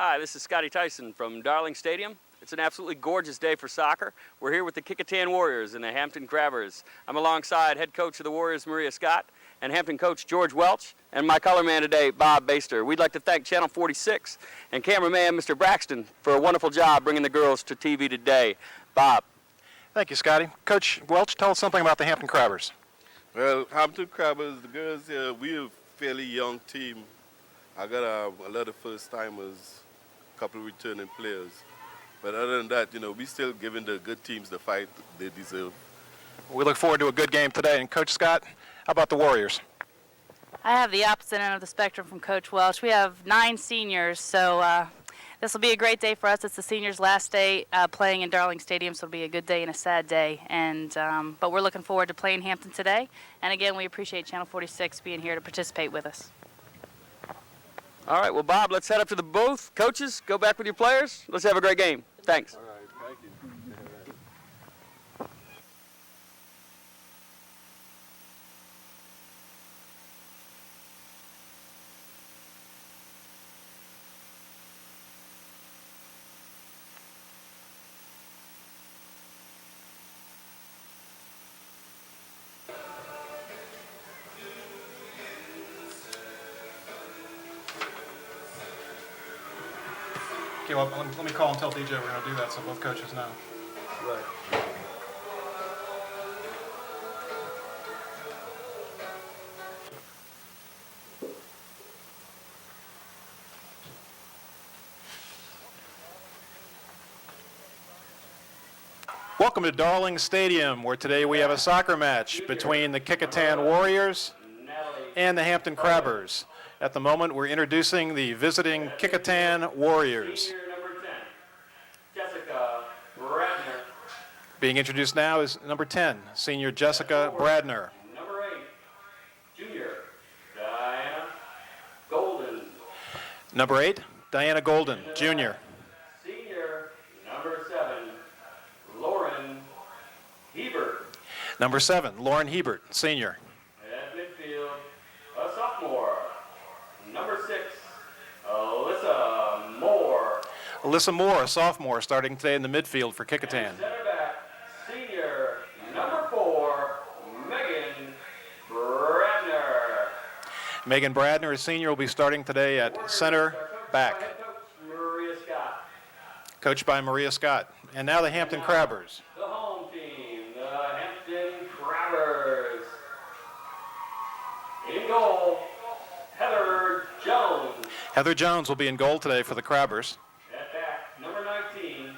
Hi, this is Scotty Tyson from Darling Stadium. It's an absolutely gorgeous day for soccer. We're here with the Kecoughtan Warriors and the Hampton Crabbers. I'm alongside head coach of the Warriors, Maria Scott, and Hampton coach George Welch, and my color man today, Bob Baster. We'd like to thank Channel 46 and cameraman Mr. Braxton for a wonderful job bringing the girls to TV today. Bob. Thank you, Scotty. Coach Welch, tell us something about the Hampton Crabbers. Well, Hampton Crabbers, the girls here, we're a fairly young team. I got a lot of first-timers, a couple of returning players. But other than that, we still giving the good teams the fight they deserve. We look forward to a good game today. And Coach Scott, how about the Warriors? I have the opposite end of the spectrum from Coach Welch. We have 9 seniors, so this will be a great day for us. It's the seniors' last day playing in Darling Stadium, so it'll be a good day and a sad day. And but we're looking forward to playing Hampton today. And again, we appreciate Channel 46 being here to participate with us. All right, well, Bob, let's head up to the booth. Coaches, go back with your players. Let's have a great game. Thanks. All right, thank you. Okay, well, let me call and tell DJ we're going to do that so both coaches know. Right. Welcome to Darling Stadium, where today we have a soccer match between the Kecoughtan Warriors and the Hampton Crabbers. At the moment, we're introducing the visiting Kecoughtan Warriors. Senior number 10, Jessica Bradner. Being introduced now is number 10, senior Jessica Bradner. Number 8, junior Diana Golden. Number 8, Diana Golden, junior. Senior number 7, Lauren Hebert. Number 7, Lauren Hebert, senior. At midfield, a sophomore. Number 6, Alyssa Moore. Alyssa Moore, a sophomore, starting today in the midfield for Kecoughtan. Center back, senior number 4, Megan Bradner. Megan Bradner, a senior, will be starting today at center back, Head coach Maria Scott. coached by Maria Scott. And now the Hampton Crabbers. The home team, the Hampton Crabbers. In goal, Heather Jones. Heather Jones will be in goal today for the Crabbers. At back, number 19,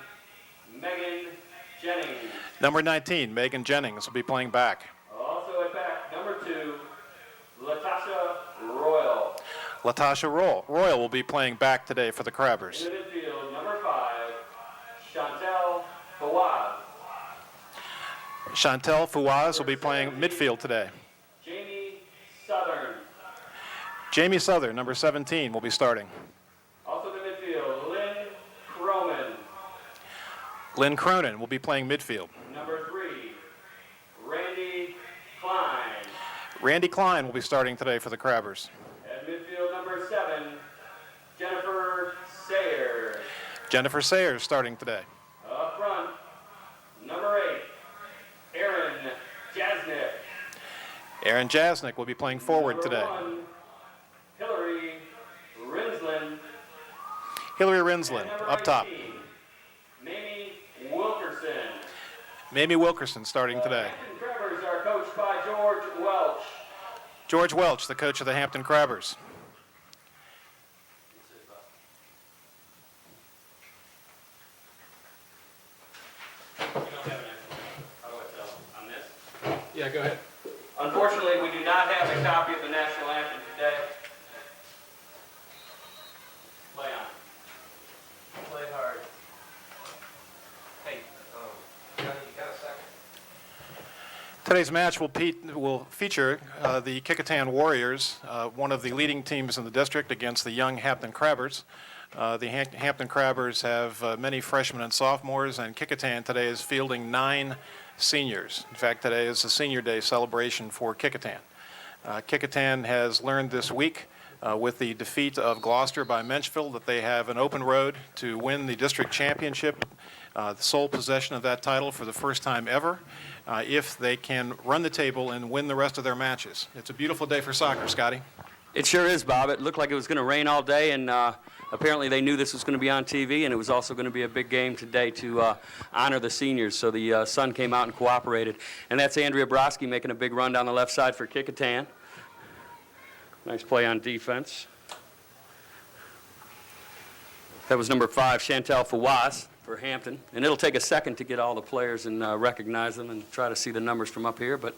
Megan Jennings. Number 19, Megan Jennings, will be playing back. Also at back, number 2, Latasha Royal. Latasha Royal will be playing back today for the Crabbers. In the midfield, number 5, Chantel Fawaz. Chantel Fouaz will be playing midfield today. Jamie Southern. Jamie Southern, number 17, will be starting. Also in the midfield, Lynn Croman. Lynn Cronin will be playing midfield. Number 3, Randy Klein. Randy Klein will be starting today for the Crabbers. At midfield, number 7, Jennifer Sayers. Jennifer Sayers starting today. Up front, number 8, Aaron Jasnick. Aaron Jasnick will be playing forward Number today. 1, Hillary Rinsland. Hillary And Rinsland number up top. 19, Mamie Wilkerson. Mamie Wilkerson starting today. Hampton Crabbers are coached by George Welch. George Welch, the coach of the Hampton Crabbers. Yeah, go ahead. Unfortunately, we do not have a copy of the national anthem today. Play on. Play hard. Hey, Johnny, you got a second? Today's match will feature the Kecoughtan Warriors, one of the leading teams in the district, against the young Hampton Crabbers. The Hampton Crabbers have many freshmen and sophomores, and Kecoughtan today is fielding 9 seniors. In fact, today is a senior day celebration for Kecoughtan. Kecoughtan has learned this week with the defeat of Gloucester by Menchville, that they have an open road to win the district championship, the sole possession of that title for the first time ever, if they can run the table and win the rest of their matches. It's a beautiful day for soccer, Scotty. It sure is, Bob. It looked like it was going to rain all day, and apparently they knew this was going to be on TV, and it was also going to be a big game today to honor the seniors. So the sun came out and cooperated. And that's Andrea Broski making a big run down the left side for Kecoughtan. Nice play on defense. That was number 5, Chantel Fawaz for Hampton. And it'll take a second to get all the players and recognize them and try to see the numbers from up here, but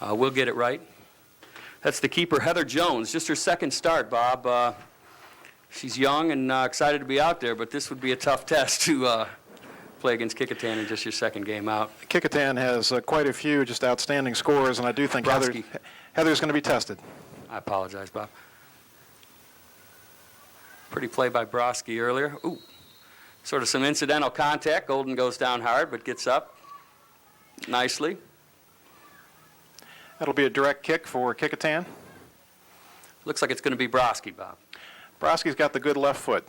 we'll get it right. That's the keeper, Heather Jones, just her second start, Bob. She's young and excited to be out there, but this would be a tough test to play against Kecoughtan in just your second game out. Kecoughtan has quite a few just outstanding scores, and I do think Heather's going to be tested. I apologize, Bob. Pretty play by Broski earlier. Ooh, sort of some incidental contact. Golden goes down hard, but gets up nicely. That'll be a direct kick for Kecoughtan. Looks like it's going to be Broski, Bob. Broski's got the good left foot.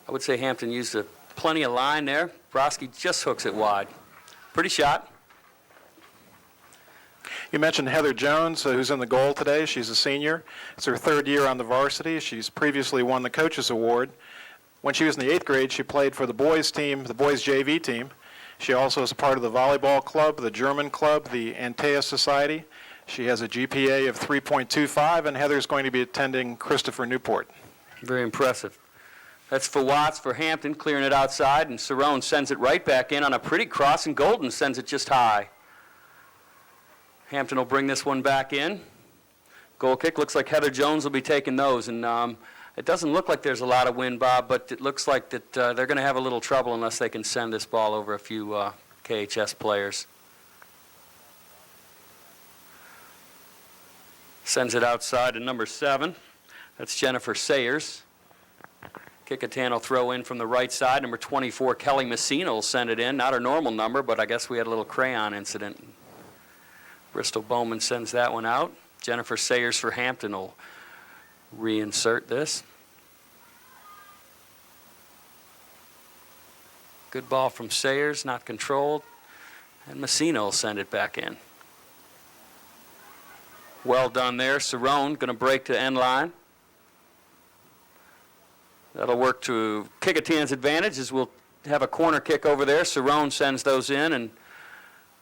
I would say Hampton used plenty of line there. Broski just hooks it wide. Pretty shot. You mentioned Heather Jones, who's in the goal today. She's a senior. It's her third year on the varsity. She's previously won the Coaches Award. When she was in the 8th grade, she played for the boys team, the boys JV team. She also is a part of the volleyball club, the German club, the Antea Society. She has a GPA of 3.25, and Heather's going to be attending Christopher Newport. Very impressive. That's for Watts for Hampton, clearing it outside, and Cerrone sends it right back in on a pretty cross, and Golden sends it just high. Hampton will bring this one back in. Goal kick. Looks like Heather Jones will be taking those, and it doesn't look like there's a lot of wind, Bob, but it looks like that they're going to have a little trouble unless they can send this ball over a few KHS players. Sends it outside to number 7. That's Jennifer Sayers. Kecoughtan will throw in from the right side. Number 24, Kelly Messina will send it in. Not her normal number, but I guess we had a little crayon incident. Bristol Bowman sends that one out. Jennifer Sayers for Hampton will reinsert this. Good ball from Sayers, not controlled. And Messina will send it back in. Well done there. Cerrone going to break to end line. That'll work to Kecoughtan's advantage as we'll have a corner kick over there. Cerrone sends those in. And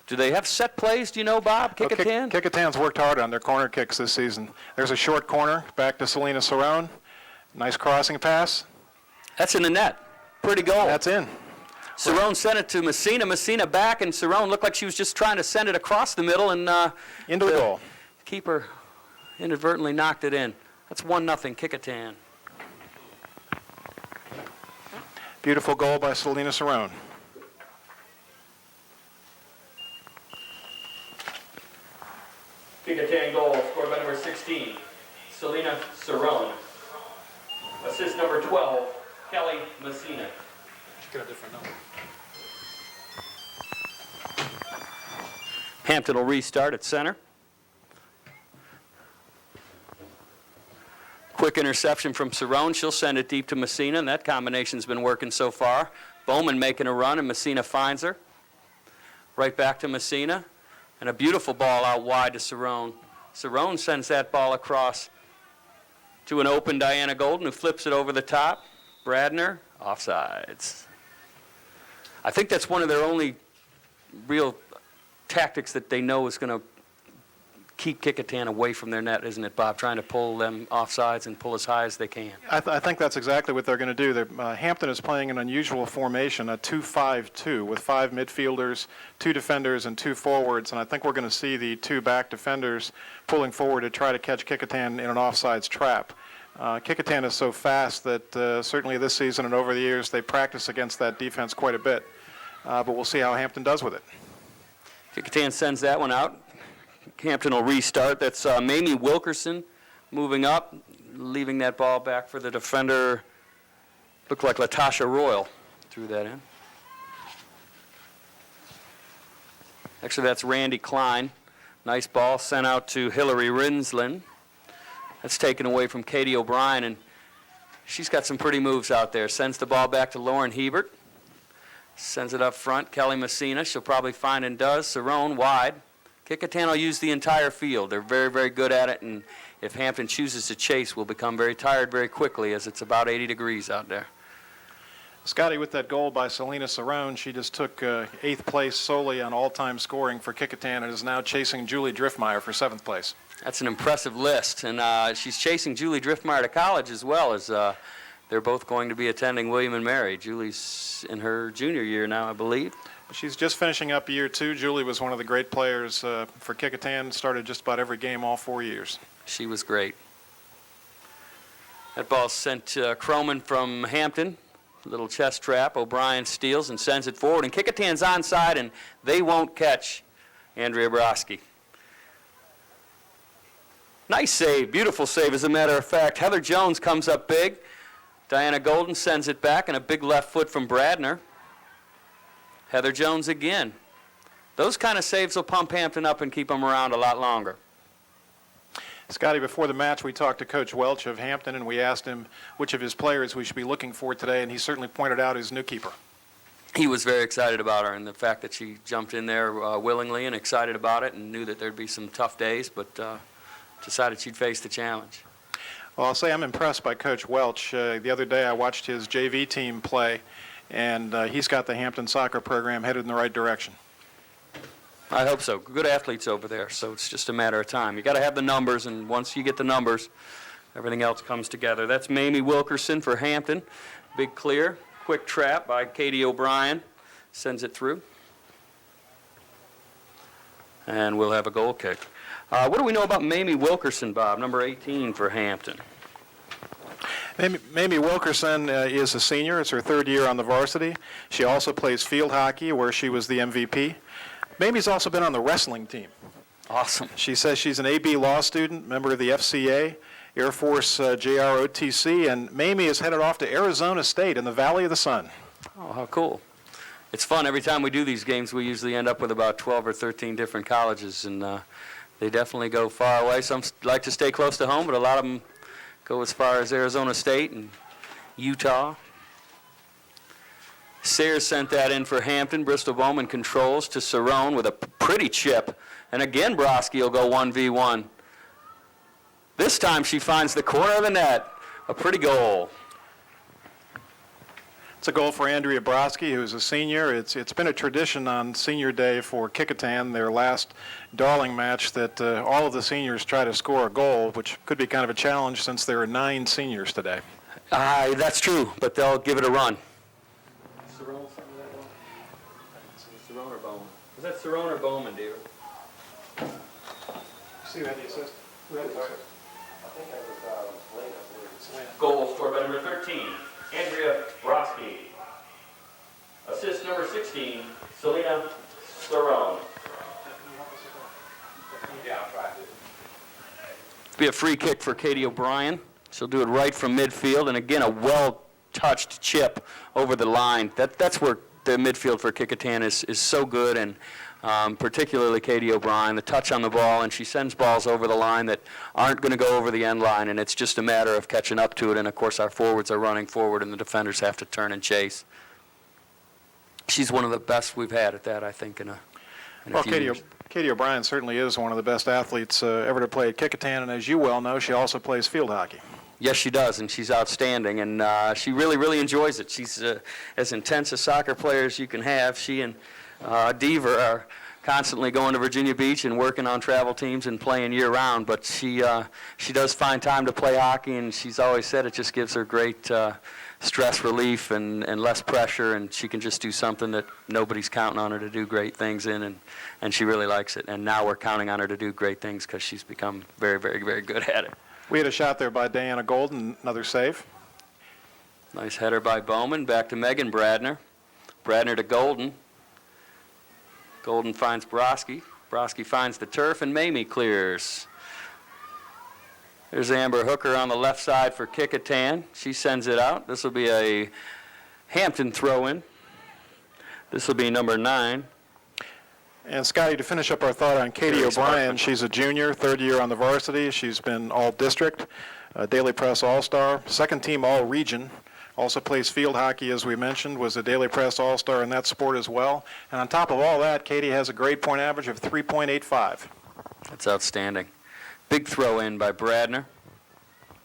do they have set plays, do you know, Bob, Kecoughtan? Kecoughtan's worked hard on their corner kicks this season. There's a short corner back to Selena Cerrone. Nice crossing pass. That's in the net. Pretty goal. That's in. Cerrone sent it to Messina. Messina back, and Cerrone looked like she was just trying to send it across the middle, and into the goal. Keeper inadvertently knocked it in. That's 1-0 Kecoughtan. Beautiful goal by Selena Cerrone. Kecoughtan goal scored by number 16, Selena Cerrone. Assist number 12, Kelly Messina. Get a different number. Hampton will restart at center. Quick interception from Cerrone. She'll send it deep to Messina, and that combination's been working so far. Bowman making a run, and Messina finds her. Right back to Messina, and a beautiful ball out wide to Cerrone. Cerrone sends that ball across to an open Diana Golden, who flips it over the top. Bradner, offsides. I think that's one of their only real tactics that they know is going to keep Kecoughtan away from their net, isn't it, Bob? Trying to pull them offsides and pull as high as they can. I think that's exactly what they're going to do. Hampton is playing an unusual formation, a 2-5-2, with 5 midfielders, 2 defenders, and 2 forwards. And I think we're going to see the 2 back defenders pulling forward to try to catch Kecoughtan in an offsides trap. Kecoughtan is so fast that certainly this season and over the years they practice against that defense quite a bit. But we'll see how Hampton does with it. Kecoughtan sends that one out. Hampton will restart. That's Mamie Wilkerson moving up, leaving that ball back for the defender. Looked like Latasha Royal threw that in. Actually, that's Randy Klein. Nice ball sent out to Hillary Rinslin. That's taken away from Katie O'Brien, and she's got some pretty moves out there. Sends the ball back to Lauren Hebert. Sends it up front. Kelly Messina, she'll probably find and does. Cerrone wide. Kecoughtan will use the entire field. They're very, very good at it, and if Hampton chooses to chase, we'll become very tired very quickly as it's about 80 degrees out there. Scotty, with that goal by Selena Cerrone, she just took 8th place solely on all-time scoring for Kecoughtan and is now chasing Julie Driftmeyer for 7th place. That's an impressive list, and she's chasing Julie Driftmeyer to college as well, as they're both going to be attending William & Mary. Julie's in her junior year now, I believe. She's just finishing up year 2. Julie was one of the great players for Kecoughtan, started just about every game all 4 years. She was great. That ball's sent to Croman from Hampton. Little chest trap. O'Brien steals and sends it forward, and Kecoughtan's onside, and they won't catch Andrea Broski. Nice save, beautiful save, as a matter of fact. Heather Jones comes up big. Diana Golden sends it back, and a big left foot from Bradner. Heather Jones again. Those kind of saves will pump Hampton up and keep them around a lot longer. Scotty, before the match, we talked to Coach Welch of Hampton, and we asked him which of his players we should be looking for today, and he certainly pointed out his new keeper. He was very excited about her, and the fact that she jumped in there willingly and excited about it and knew that there'd be some tough days, but decided she'd face the challenge. Well, I'll say I'm impressed by Coach Welch. The other day I watched his JV team play, and he's got the Hampton soccer program headed in the right direction. I hope so. Good athletes over there, so it's just a matter of time. You got to have the numbers, and once you get the numbers, everything else comes together. That's Mamie Wilkerson for Hampton. Big clear, quick trap by Katie O'Brien. Sends it through. And we'll have a goal kick. What do we know about Mamie Wilkerson, Bob, number 18 for Hampton? Mamie Wilkerson is a senior. It's her 3rd year on the varsity. She also plays field hockey, where she was the MVP. Mamie's also been on the wrestling team. Awesome. She says she's an AB law student, member of the FCA, Air Force JROTC, and Mamie is headed off to Arizona State in the Valley of the Sun. Oh, how cool. It's fun. Every time we do these games, we usually end up with about 12 or 13 different colleges, and they definitely go far away. Some like to stay close to home, but a lot of them go as far as Arizona State and Utah. Sayers sent that in for Hampton. Bristol Bowman controls to Cerrone with a pretty chip. And again, Broski will go 1v1. This time she finds the corner of the net. A pretty goal. It's a goal for Andrea Broski, who's a senior. It's been a tradition on senior day for Kecoughtan, their last Darling match, that all of the seniors try to score a goal, which could be kind of a challenge since there are 9 seniors today. That's true, but they'll give it a run. Cerrone or Bowman? Was that Cerrone or Bowman, dear? See who had the assist? Who had the assist? I think that was Selena. Goal scored by number 13, Andrea Broski. Assist number 16, Selena Cerrone. Yeah, I'll try to. It'll be a free kick for Katie O'Brien. She'll do it right from midfield, and again, a well-touched chip over the line. That's where the midfield for Kecoughtan is so good, and particularly Katie O'Brien, the touch on the ball, and she sends balls over the line that aren't going to go over the end line, and it's just a matter of catching up to it, and of course our forwards are running forward, and the defenders have to turn and chase. She's one of the best we've had at that, I think, in a few years. Katie O'Brien certainly is one of the best athletes ever to play at Kecoughtan, and as you well know, she also plays field hockey. Yes, she does, and she's outstanding, and she really, really enjoys it. She's as intense a soccer player as you can have. She and Deaver are constantly going to Virginia Beach and working on travel teams and playing year-round, but she does find time to play hockey, and she's always said it just gives her great stress relief and less pressure, and she can just do something that nobody's counting on her to do great things in, and she really likes it. And now we're counting on her to do great things because she's become very, very, very good at it. We had a shot there by Diana Golden, another save. Nice header by Bowman. Back to Megan Bradner. Bradner to Golden. Golden finds Broski. Broski finds the turf, and Mamie clears. There's Amber Hooker on the left side for Kecoughtan. She sends it out. This will be a Hampton throw-in. This will be number 9. And Scotty, to finish up our thought on Katie Carrie O'Brien, Sparkman. she's a junior, third year on the varsity. She's been all-district, Daily Press All-Star, second team All-Region. Also plays field hockey, as we mentioned, was a Daily Press All-Star in that sport as well. And on top of all that, Katie has a grade point average of 3.85. That's outstanding. Big throw in by Bradner.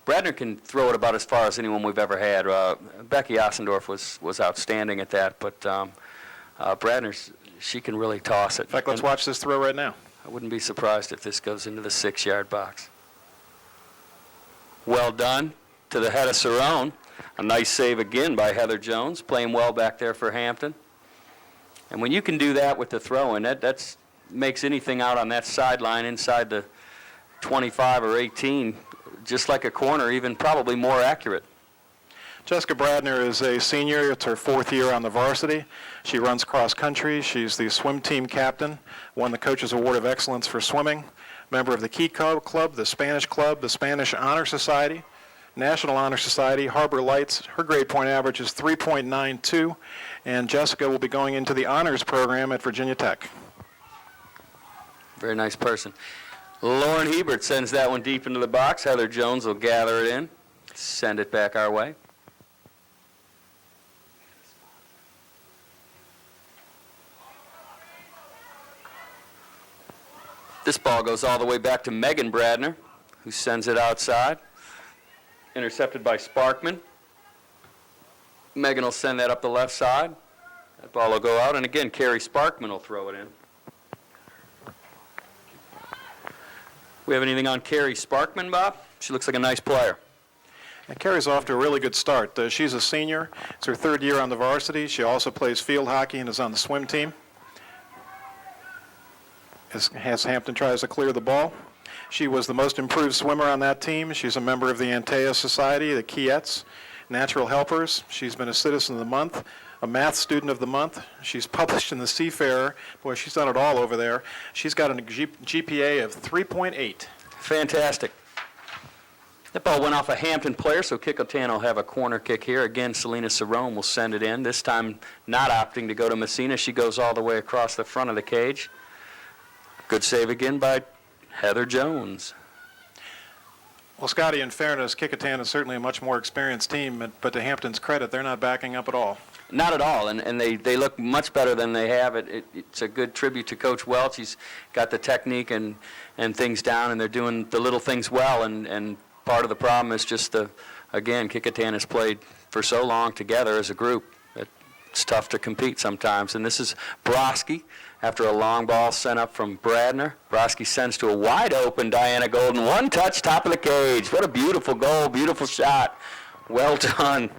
Bradner can throw it about as far as anyone we've ever had. Becky Ossendorf was outstanding at that, but Bradner's, she can really toss it. In fact, let's And watch this throw right now. I wouldn't be surprised if this goes into the 6-yard box. Well done to the head of Cerrone. A nice save again by Heather Jones, playing well back there for Hampton. And when you can do that with the throw-in, that makes anything out on that sideline inside the 25 or 18, just like a corner, even probably more accurate. Jessica Bradner is a senior. It's her fourth year on the varsity. She runs cross country. She's the swim team captain, won the Coaches Award of Excellence for swimming, member of the Key Club, the Spanish Honor Society, National Honor Society, Harbor Lights. Her grade point average is 3.92, and Jessica will be going into the honors program at Virginia Tech. Very nice person. Lauren Hebert sends that one deep into the box. Heather Jones will gather it in, send it back our way. This ball goes all the way back to Megan Bradner, who sends it outside. Intercepted by Sparkman. Megan will send that up the left side. That ball will go out, and again, Carrie Sparkman will throw it in. We have anything on Carrie Sparkman, Bob? She looks like a nice player. And Carrie's off to a really good start. She's a senior. It's her third year on the varsity. She also plays field hockey and is on the swim team. As Hampton tries to clear the ball. She was the most improved swimmer on that team. She's a member of the Antea Society, the Kiettes, Natural Helpers. She's been a Citizen of the Month, a Math Student of the Month. She's published in the Seafarer. Boy, she's done it all over there. She's got a GPA of 3.8. Fantastic. That ball went off a Hampton player, so Kecoughtan will have a corner kick here. Again, Selena Cerrone will send it in, this time not opting to go to Messina. She goes all the way across the front of the cage. Good save again by Heather Jones. Well, Scotty, in fairness, Kecoughtan is certainly a much more experienced team, but to Hampton's credit, they're not backing up at all. Not at all, and they look much better than they have. It's a good tribute to Coach Welch. He's got the technique and things down, and they're doing the little things well, and part of the problem is just again, Kecoughtan has played for so long together as a group that it's tough to compete sometimes. And this is Broski after a long ball sent up from Bradner. Broski sends to a wide open Diana Golden. One touch, top of the cage. What a beautiful goal, beautiful shot. Well done.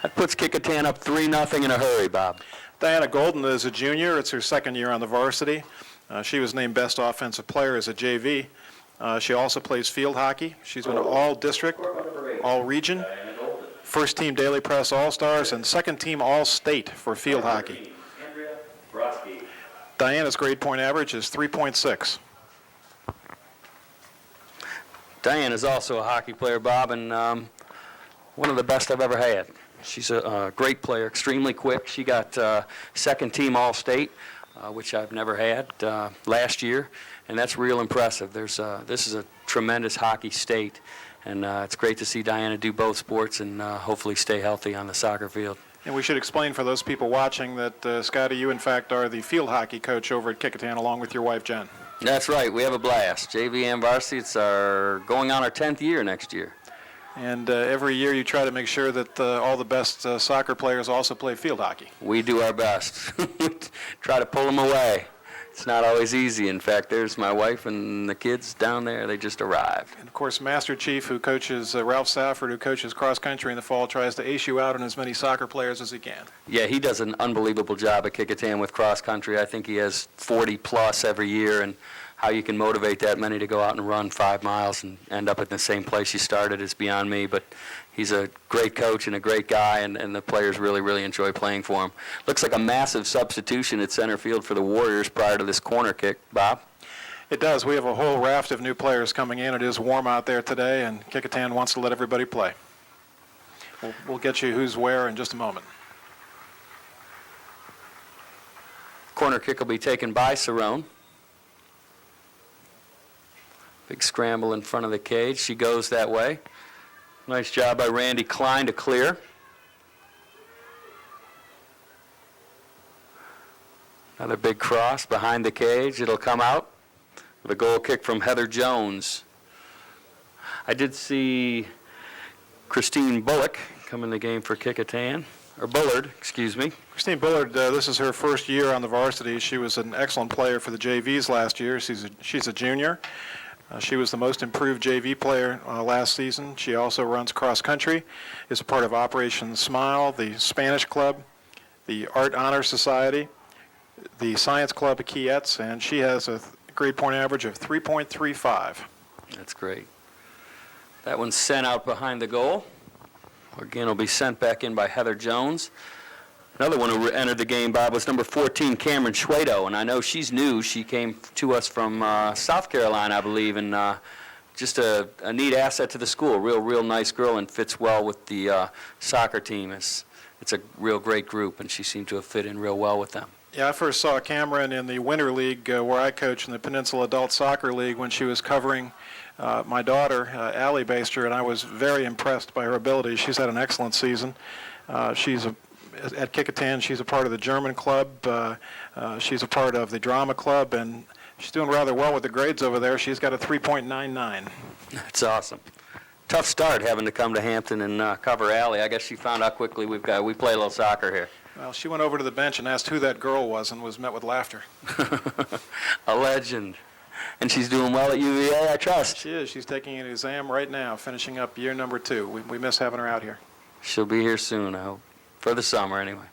That puts Kecoughtan up 3-0 in a hurry, Bob. Diana Golden is a junior. It's her second year on the varsity. She was named Best Offensive Player as a JV. She also plays field hockey. She's been all-district, all-region, first-team Daily Press All-Stars, and second-team All-State for field hockey. Diana's grade point average is 3.6. Diane is also a hockey player, Bob, and one of the best I've ever had. She's a great player, extremely quick. She got second-team All-State, which I've never had last year, and that's real impressive. This is a tremendous hockey state, and it's great to see Diana do both sports and hopefully stay healthy on the soccer field. And we should explain for those people watching that, Scotty, you in fact are the field hockey coach over at Kecoughtan along with your wife, Jen. That's right. We have a blast. JV and varsity, it's going on our 10th year next year. And every year you try to make sure that all the best soccer players also play field hockey. We do our best. Try to pull them away. It's not always easy. In fact, there's my wife and the kids down there. They just arrived. And of course, Master Chief, who coaches Ralph Safford, who coaches cross country in the fall, tries to ace you out on as many soccer players as he can. Yeah, he does an unbelievable job at Kecoughtan with cross country. I think he has 40 plus every year, and how you can motivate that many to go out and run 5 miles and end up at the same place you started is beyond me. But he's a great coach and a great guy, and the players really, really enjoy playing for him. Looks like a massive substitution at center field for the Warriors prior to this corner kick. Bob? It does. We have a whole raft of new players coming in. It is warm out there today, and Kecoughtan wants to let everybody play. We'll get you who's where in just a moment. Corner kick will be taken by Cerrone. Big scramble in front of the cage. She goes that way. Nice job by Randy Klein to clear. Another big cross behind the cage. It'll come out with a goal kick from Heather Jones. I did see Christine Bullock come in the game for Kecoughtan, or Bullard, excuse me. Christine Bullard, this is her first year on the varsity. She was an excellent player for the JVs last year. She's a junior. She was the most improved JV player last season. She also runs cross country, is a part of Operation Smile, the Spanish Club, the Art Honor Society, the Science Club of Kiettes, and she has a grade point average of 3.35. That's great. That one's sent out behind the goal. Again, will be sent back in by Heather Jones. Another one who entered the game, Bob, was number 14, Cameron Schwedo, and I know she's new. She came to us from South Carolina, I believe, and just a neat asset to the school. Real nice girl and fits well with the soccer team. It's a real great group, and she seemed to have fit in real well with them. Yeah, I first saw Cameron in the Winter League where I coach in the Peninsula Adult Soccer League when she was covering my daughter, Allie Baster, and I was very impressed by her ability. She's had an excellent season. At Kecoughtan, she's a part of the German club. She's a part of the drama club, and she's doing rather well with the grades over there. She's got a 3.99. That's awesome. Tough start having to come to Hampton and cover Allie. I guess she found out quickly we play a little soccer here. Well, she went over to the bench and asked who that girl was and was met with laughter. A legend. And she's doing well at UVA, I trust. She is. She's taking an exam right now, finishing up year number 2. We miss having her out here. She'll be here soon, I hope. For the summer, anyway.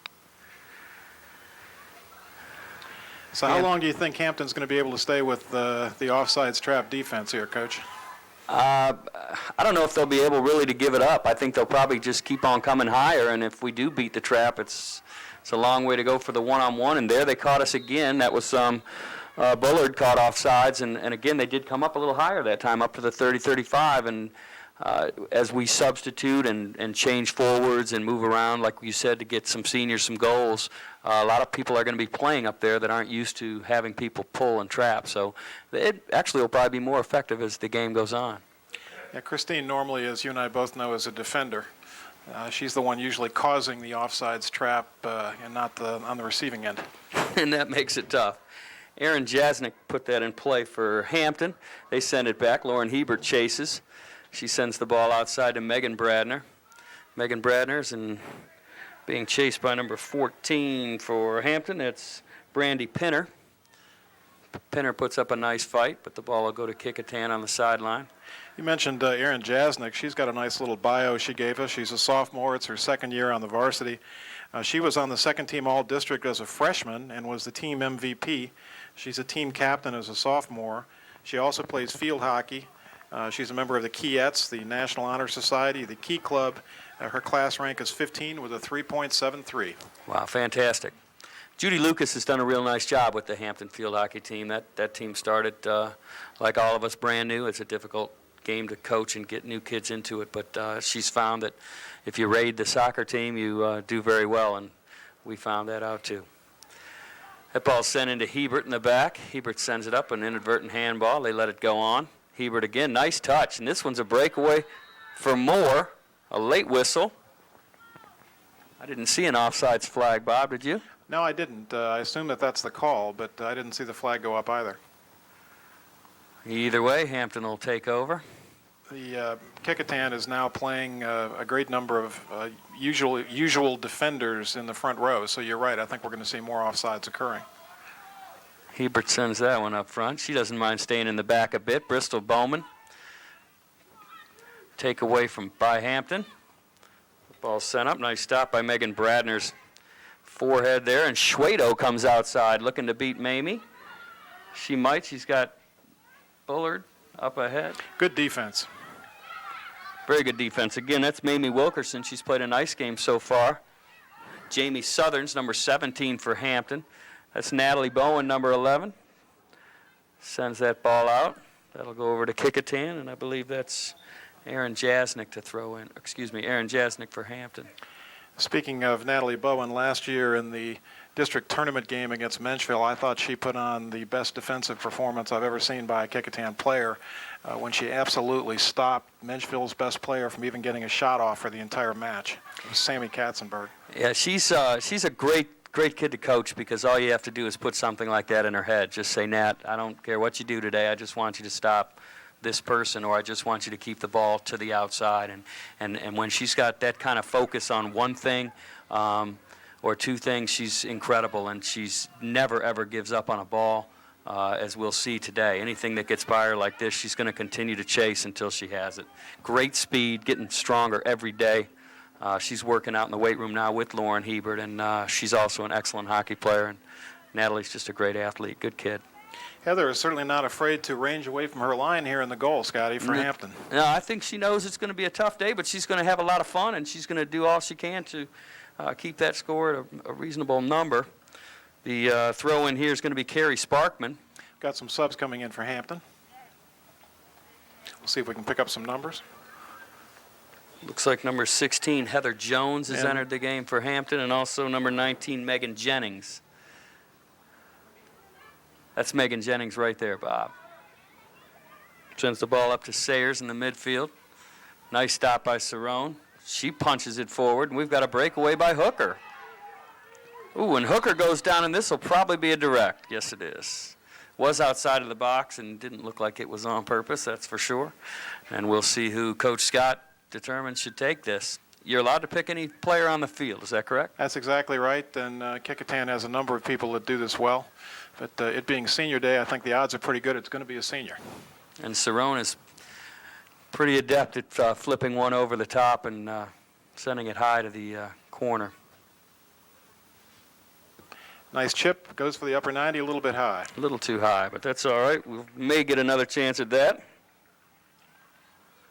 So how long do you think Hampton's going to be able to stay with the offsides trap defense here, Coach? I don't know if they'll be able really to give it up. I think they'll probably just keep on coming higher, and if we do beat the trap, it's a long way to go for the one-on-one, and there they caught us again. That was Bullard caught offsides, and again, they did come up a little higher that time, up to the 30-35, and as we substitute and change forwards and move around, like you said, to get some seniors some goals, a lot of people are going to be playing up there that aren't used to having people pull and trap. So it actually will probably be more effective as the game goes on. Yeah, Christine normally, as you and I both know, is a defender. She's the one usually causing the offsides trap and not on the receiving end. And that makes it tough. Aaron Jasnick put that in play for Hampton. They send it back. Lauren Hebert chases. She sends the ball outside to Megan Bradner. Megan Bradner's being chased by number 14 for Hampton. It's Brandy Pinner. Pinner puts up a nice fight, but the ball will go to Kecoughtan on the sideline. You mentioned Erin Jasnick. She's got a nice little bio she gave us. She's a sophomore. It's her second year on the varsity. She was on the second team All-District as a freshman and was the team MVP. She's a team captain as a sophomore. She also plays field hockey. She's a member of the Kiettes, the National Honor Society, the Key Club. Her class rank is 15 with a 3.73. Wow, fantastic. Judy Lucas has done a real nice job with the Hampton field hockey team. That team started, like all of us, brand new. It's a difficult game to coach and get new kids into it, but she's found that if you raid the soccer team, you do very well, and we found that out too. That ball's sent into Hebert in the back. Hebert sends it up, an inadvertent handball. They let it go on. Hebert again, nice touch, and this one's a breakaway for Moore, a late whistle. I didn't see an offsides flag, Bob, did you? No, I didn't. I assume that's the call, but I didn't see the flag go up either. Either way, Hampton will take over. The Kecoughtan is now playing a great number of usual defenders in the front row, so you're right. I think we're going to see more offsides occurring. Hebert sends that one up front. She doesn't mind staying in the back a bit. Bristol Bowman. Take away by Hampton. The ball's sent up. Nice stop by Megan Bradner's forehead there. And Schwedo comes outside looking to beat Mamie. She might. She's got Bullard up ahead. Good defense. Very good defense. Again, that's Mamie Wilkerson. She's played a nice game so far. Jamie Southern's number 17 for Hampton. That's Natalie Bowen, number 11. Sends that ball out. That'll go over to Kecoughtan, and I believe that's Aaron Jasnick to throw in. Excuse me, Aaron Jasnick for Hampton. Speaking of Natalie Bowen, last year in the district tournament game against Menchville, I thought she put on the best defensive performance I've ever seen by a Kecoughtan player when she absolutely stopped Menchville's best player from even getting a shot off for the entire match. It was Sammy Katzenberg. Yeah, she's a great kid to coach, because all you have to do is put something like that in her head. Just say, Nat, I don't care what you do today. I just want you to stop this person, or I just want you to keep the ball to the outside. And when she's got that kind of focus on one thing or two things, she's incredible, and she's never, ever gives up on a ball, as we'll see today. Anything that gets by her like this, she's going to continue to chase until she has it. Great speed, getting stronger every day. She's working out in the weight room now with Lauren Hebert, and she's also an excellent hockey player. And Natalie's just a great athlete, good kid. Heather is certainly not afraid to range away from her line here in the goal, Scotty, for Hampton. No, I think she knows it's going to be a tough day, but she's going to have a lot of fun, and she's going to do all she can to keep that score at a reasonable number. The throw in here is going to be Carrie Sparkman. Got some subs coming in for Hampton. We'll see if we can pick up some numbers. Looks like number 16, Heather Jones, has And- entered the game for Hampton, and also number 19, Megan Jennings. That's Megan Jennings right there, Bob. Sends the ball up to Sayers in the midfield. Nice stop by Cerrone. She punches it forward, and we've got a breakaway by Hooker. Ooh, and Hooker goes down, and this will probably be a direct. Yes, it is. Was outside of the box and didn't look like it was on purpose, that's for sure. And we'll see who Coach Scott determines should take this. You're allowed to pick any player on the field, is that correct? That's exactly right, and Kecoughtan has a number of people that do this well. But it being senior day, I think the odds are pretty good it's going to be a senior. And Cerrone is pretty adept at flipping one over the top and sending it high to the corner. Nice chip, goes for the upper 90, a little bit high. A little too high, but that's all right. We may get another chance at that.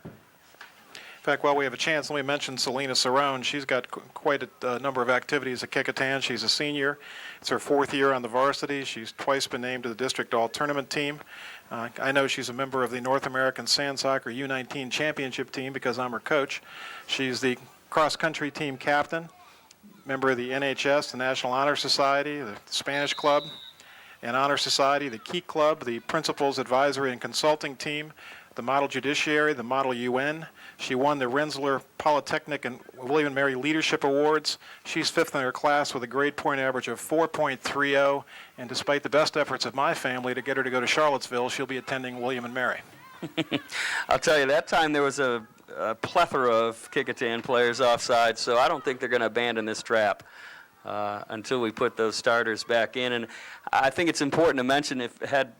In fact, while we have a chance, let me mention Selena Cerrone. She's got quite a number of activities at Kecoughtan. She's a senior. It's her 4th year on the varsity. She's twice been named to the district all-tournament team. I know she's a member of the North American Sand Soccer U19 championship team because I'm her coach. She's the cross-country team captain, member of the NHS, the National Honor Society, the Spanish Club and Honor Society, the Key Club, the Principals Advisory and Consulting Team, the Model Judiciary, the Model UN. She won the Rensselaer Polytechnic and William & Mary Leadership Awards. She's 5th in her class with a grade point average of 4.30, and despite the best efforts of my family to get her to go to Charlottesville, she'll be attending William & Mary. I'll tell you, that time there was a plethora of Kecoughtan players offside, so I don't think they're going to abandon this trap until we put those starters back in. And I think it's important to mention, if had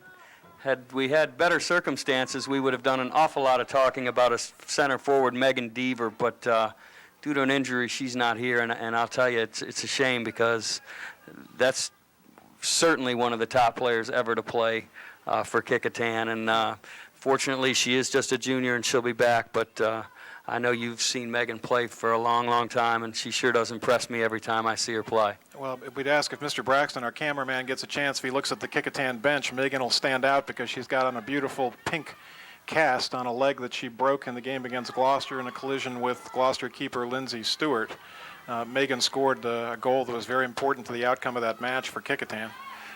we had better circumstances, we would have done an awful lot of talking about a center forward, Megan Deaver, but due to an injury, she's not here, and I'll tell you, it's a shame, because that's certainly one of the top players ever to play for Kecoughtan, and fortunately, she is just a junior, and she'll be back, but I know you've seen Megan play for a long, long time, and she sure does impress me every time I see her play. Well, we'd ask if Mr. Braxton, our cameraman, gets a chance, if he looks at the Kecoughtan bench, Megan will stand out because she's got on a beautiful pink cast on a leg that she broke in the game against Gloucester in a collision with Gloucester keeper Lindsay Stewart. Megan scored a goal that was very important to the outcome of that match for Kecoughtan,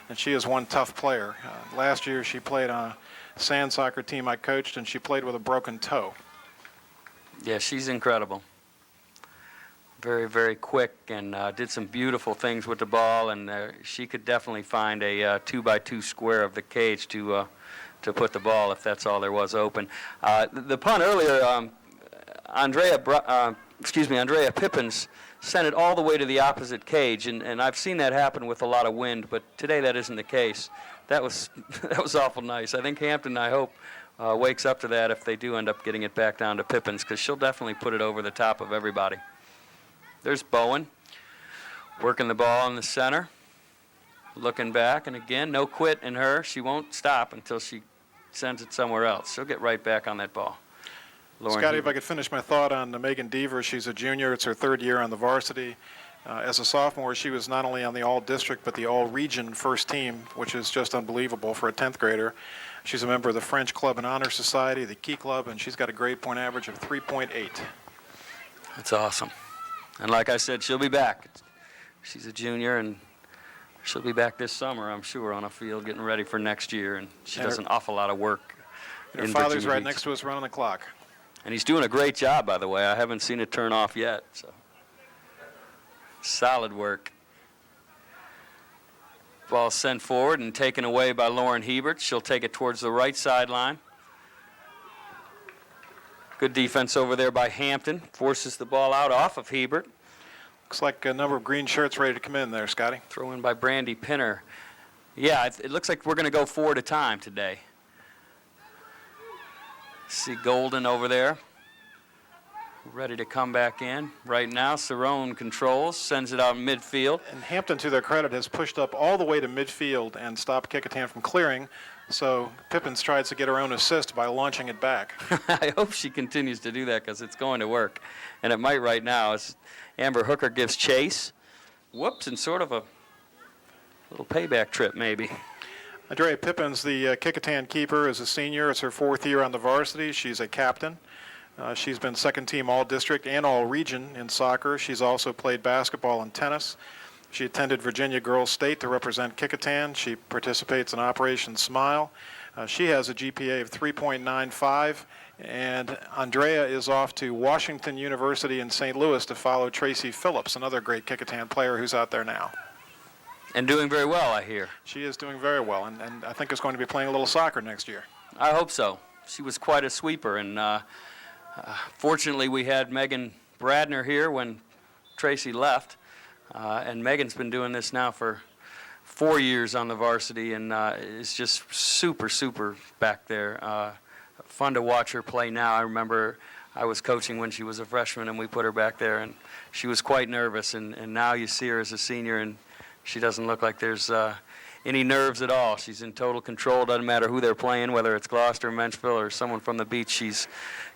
and she is one tough player. Last year she played on a sand soccer team I coached, and she played with a broken toe. Yeah, she's incredible. Very, very quick, and did some beautiful things with the ball, and she could definitely find a 2x2 square of the cage to put the ball if that's all there was open. The punt earlier, Andrea Pippins sent it all the way to the opposite cage, and I've seen that happen with a lot of wind, but today that isn't the case. That was awful nice. I think Hampton, I hope, wakes up to that if they do end up getting it back down to Pippins, because she'll definitely put it over the top of everybody. There's Bowen working the ball in the center, looking back, and again, no quit in her. She won't stop until she sends it somewhere else. She'll get right back on that ball. Lauren Scotty, Hebert. if I could finish my thought on Megan Deaver. She's a junior. It's her 3rd year on the varsity. As a sophomore, she was not only on the all-district but the all-region first team, which is just unbelievable for a 10th grader. She's a member of the French Club and Honor Society, the Key Club, and she's got a grade point average of 3.8. That's awesome. And like I said, she'll be back. She's a junior, and she'll be back this summer, I'm sure, on a field getting ready for next year. And she does an awful lot of work. Her father's right next to us running the clock. And he's doing a great job, by the way. I haven't seen it turn off yet. So solid work. Ball sent forward and taken away by Lauren Hebert. She'll take it towards the right sideline. Good defense over there by Hampton. Forces the ball out off of Hebert. Looks like a number of green shirts ready to come in there, Scotty. Throw in by Brandy Pinner. Yeah, it looks like we're going to go 4 at a time today. See Golden over there, ready to come back in. Right now, Cerrone controls, sends it out midfield. And Hampton, to their credit, has pushed up all the way to midfield and stopped Kecoughtan from clearing. So Pippins tries to get her own assist by launching it back. I hope she continues to do that because it's going to work. And it might right now. As Amber Hooker gives chase. Whoops, and sort of a little payback trip maybe. Andrea Pippins, the Kecoughtan keeper, is a senior. It's her 4th year on the varsity. She's a captain. She's been second team all-district and all-region in soccer. She's also played basketball and tennis. She attended Virginia Girls State to represent Kecoughtan. She participates in Operation Smile. She has a GPA of 3.95, and Andrea is off to Washington University in St. Louis to follow Tracy Phillips, another great Kecoughtan player who's out there now. And doing very well, I hear. She is doing very well, and I think is going to be playing a little soccer next year. I hope so. She was quite a sweeper, and fortunately we had Megan Bradner here when Tracy left, and Megan's been doing this now for 4 years on the varsity, and is just super back there. Fun to watch her play now. I remember I was coaching when she was a freshman, and we put her back there, and she was quite nervous, and now you see her as a senior, and she doesn't look like there's any nerves at all. She's in total control. Doesn't matter who they're playing, whether it's Gloucester, Menchville, or someone from the beach. She's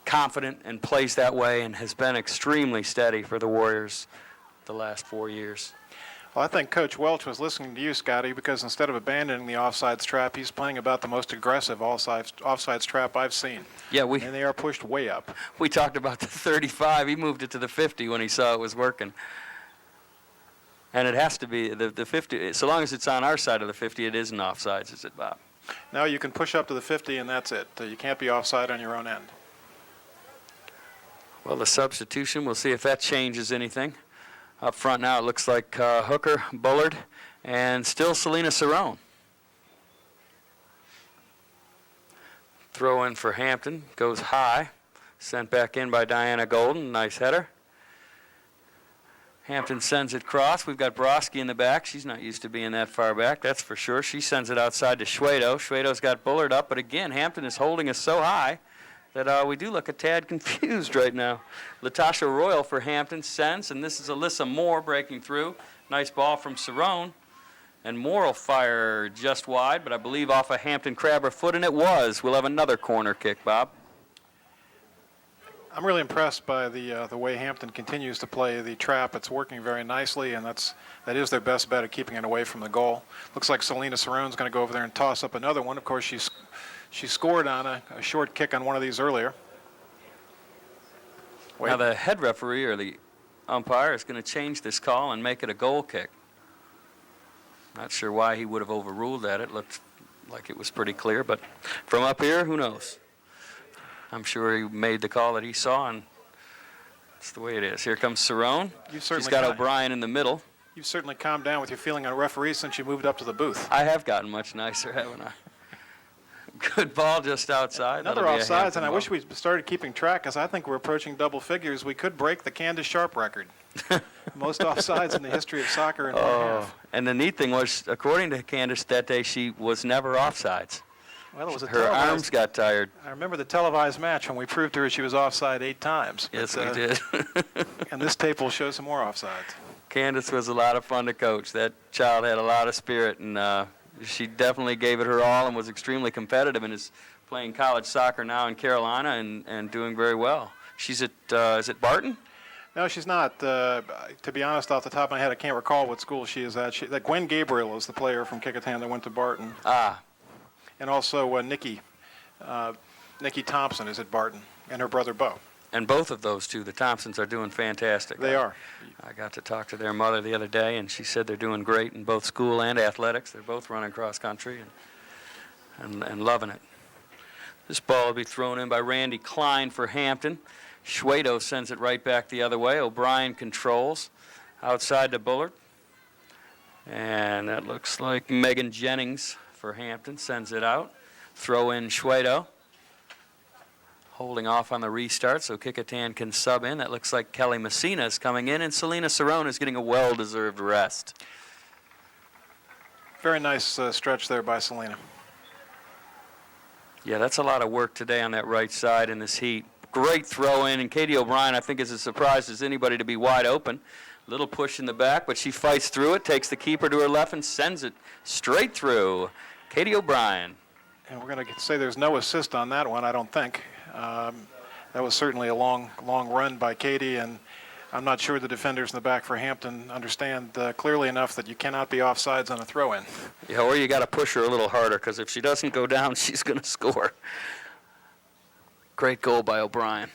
confident and plays that way and has been extremely steady for the Warriors the last 4 years. Well, I think Coach Welch was listening to you, Scotty, because instead of abandoning the offsides trap, he's playing about the most aggressive offsides trap I've seen. Yeah, And they are pushed way up. we talked about the 35. He moved it to the 50 when he saw it was working. And it has to be the 50. So long as it's on our side of the 50, it isn't offsides, is it, Bob? Now you can push up to the 50, and that's it. You can't be offside on your own end. Well, the substitution, we'll see if that changes anything. Up front now, it looks like Hooker, Bullard, and still Selena Cerrone. Throw in for Hampton, goes high. Sent back in by Diana Golden, nice header. Hampton sends it cross. We've got Broski in the back. She's not used to being that far back, that's for sure. She sends it outside to Schwedo. Schwedo's got Bullard up, but again, Hampton is holding us so high that we do look a tad confused right now. Latasha Royal for Hampton sends, and this is Alyssa Moore breaking through. Nice ball from Cerrone. And Moore will fire just wide, but I believe off a Hampton Crabber foot, and it was. We'll have another corner kick, Bob. I'm really impressed by the way Hampton continues to play the trap. It's working very nicely, and that is their best bet at keeping it away from the goal. Looks like Selena Cerrone's going to go over there and toss up another one. Of course, she scored on a short kick on one of these earlier. Now the head referee or the umpire is going to change this call and make it a goal kick. Not sure why he would have overruled that. It looked like it was pretty clear, but from up here, who knows? I'm sure he made the call that he saw, and that's the way it is. Here comes Cerrone. She's got O'Brien in the middle. You've certainly calmed down with your feeling on referees since you moved up to the booth. I have gotten much nicer, haven't I? Good ball just outside. Another offsides, and I wish we started keeping track, because I think we're approaching double figures. We could break the Candace Sharp record. Most offsides in the history of soccer in one half. And the neat thing was, according to Candace that day, she was never offsides. Well, it was her arms got tired. I remember the televised match when we proved to her she was offside 8 times. Yes, we did. And this tape will show some more offsides. Candace was a lot of fun to coach. That child had a lot of spirit, and she definitely gave it her all and was extremely competitive and is playing college soccer now in Carolina and doing very well. She's at, is it Barton? No, she's not. To be honest, off the top of my head, I can't recall what school she is at. Gwen Gabriel is the player from Kecoughtan that went to Barton. Ah. And also Nikki Thompson is at Barton, and her brother Bo. And both of those two, the Thompsons, are doing fantastic. They are. I got to talk to their mother the other day, and she said they're doing great in both school and athletics. They're both running cross country and loving it. This ball will be thrown in by Randy Klein for Hampton. Schwedo sends it right back the other way. O'Brien controls outside to Bullard. And that looks like Megan Jennings for Hampton sends it out. Throw in Schwedo. Holding off on the restart so Kecoughtan can sub in. That looks like Kelly Messina is coming in, and Selena Cerrone is getting a well-deserved rest. Very nice stretch there by Selena. Yeah, that's a lot of work today on that right side in this heat. Great throw in, and Katie O'Brien, I think, is as surprised as anybody to be wide open. Little push in the back, but she fights through it, takes the keeper to her left, and sends it straight through. Katie O'Brien. And we're going to say there's no assist on that one, I don't think. That was certainly a long run by Katie, and I'm not sure the defenders in the back for Hampton understand clearly enough that you cannot be offsides on a throw-in. Yeah, or you got to push her a little harder, because if she doesn't go down, she's going to score. Great goal by O'Brien.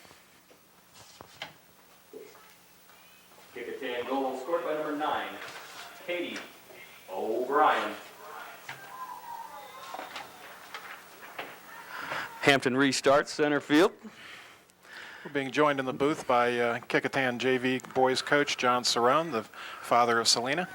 Kecoughtan goal scored by number 9, Katie O'Brien. Hampton restarts center field. We're being joined in the booth by Kecoughtan JV boys coach John Cerrone, the father of Selena.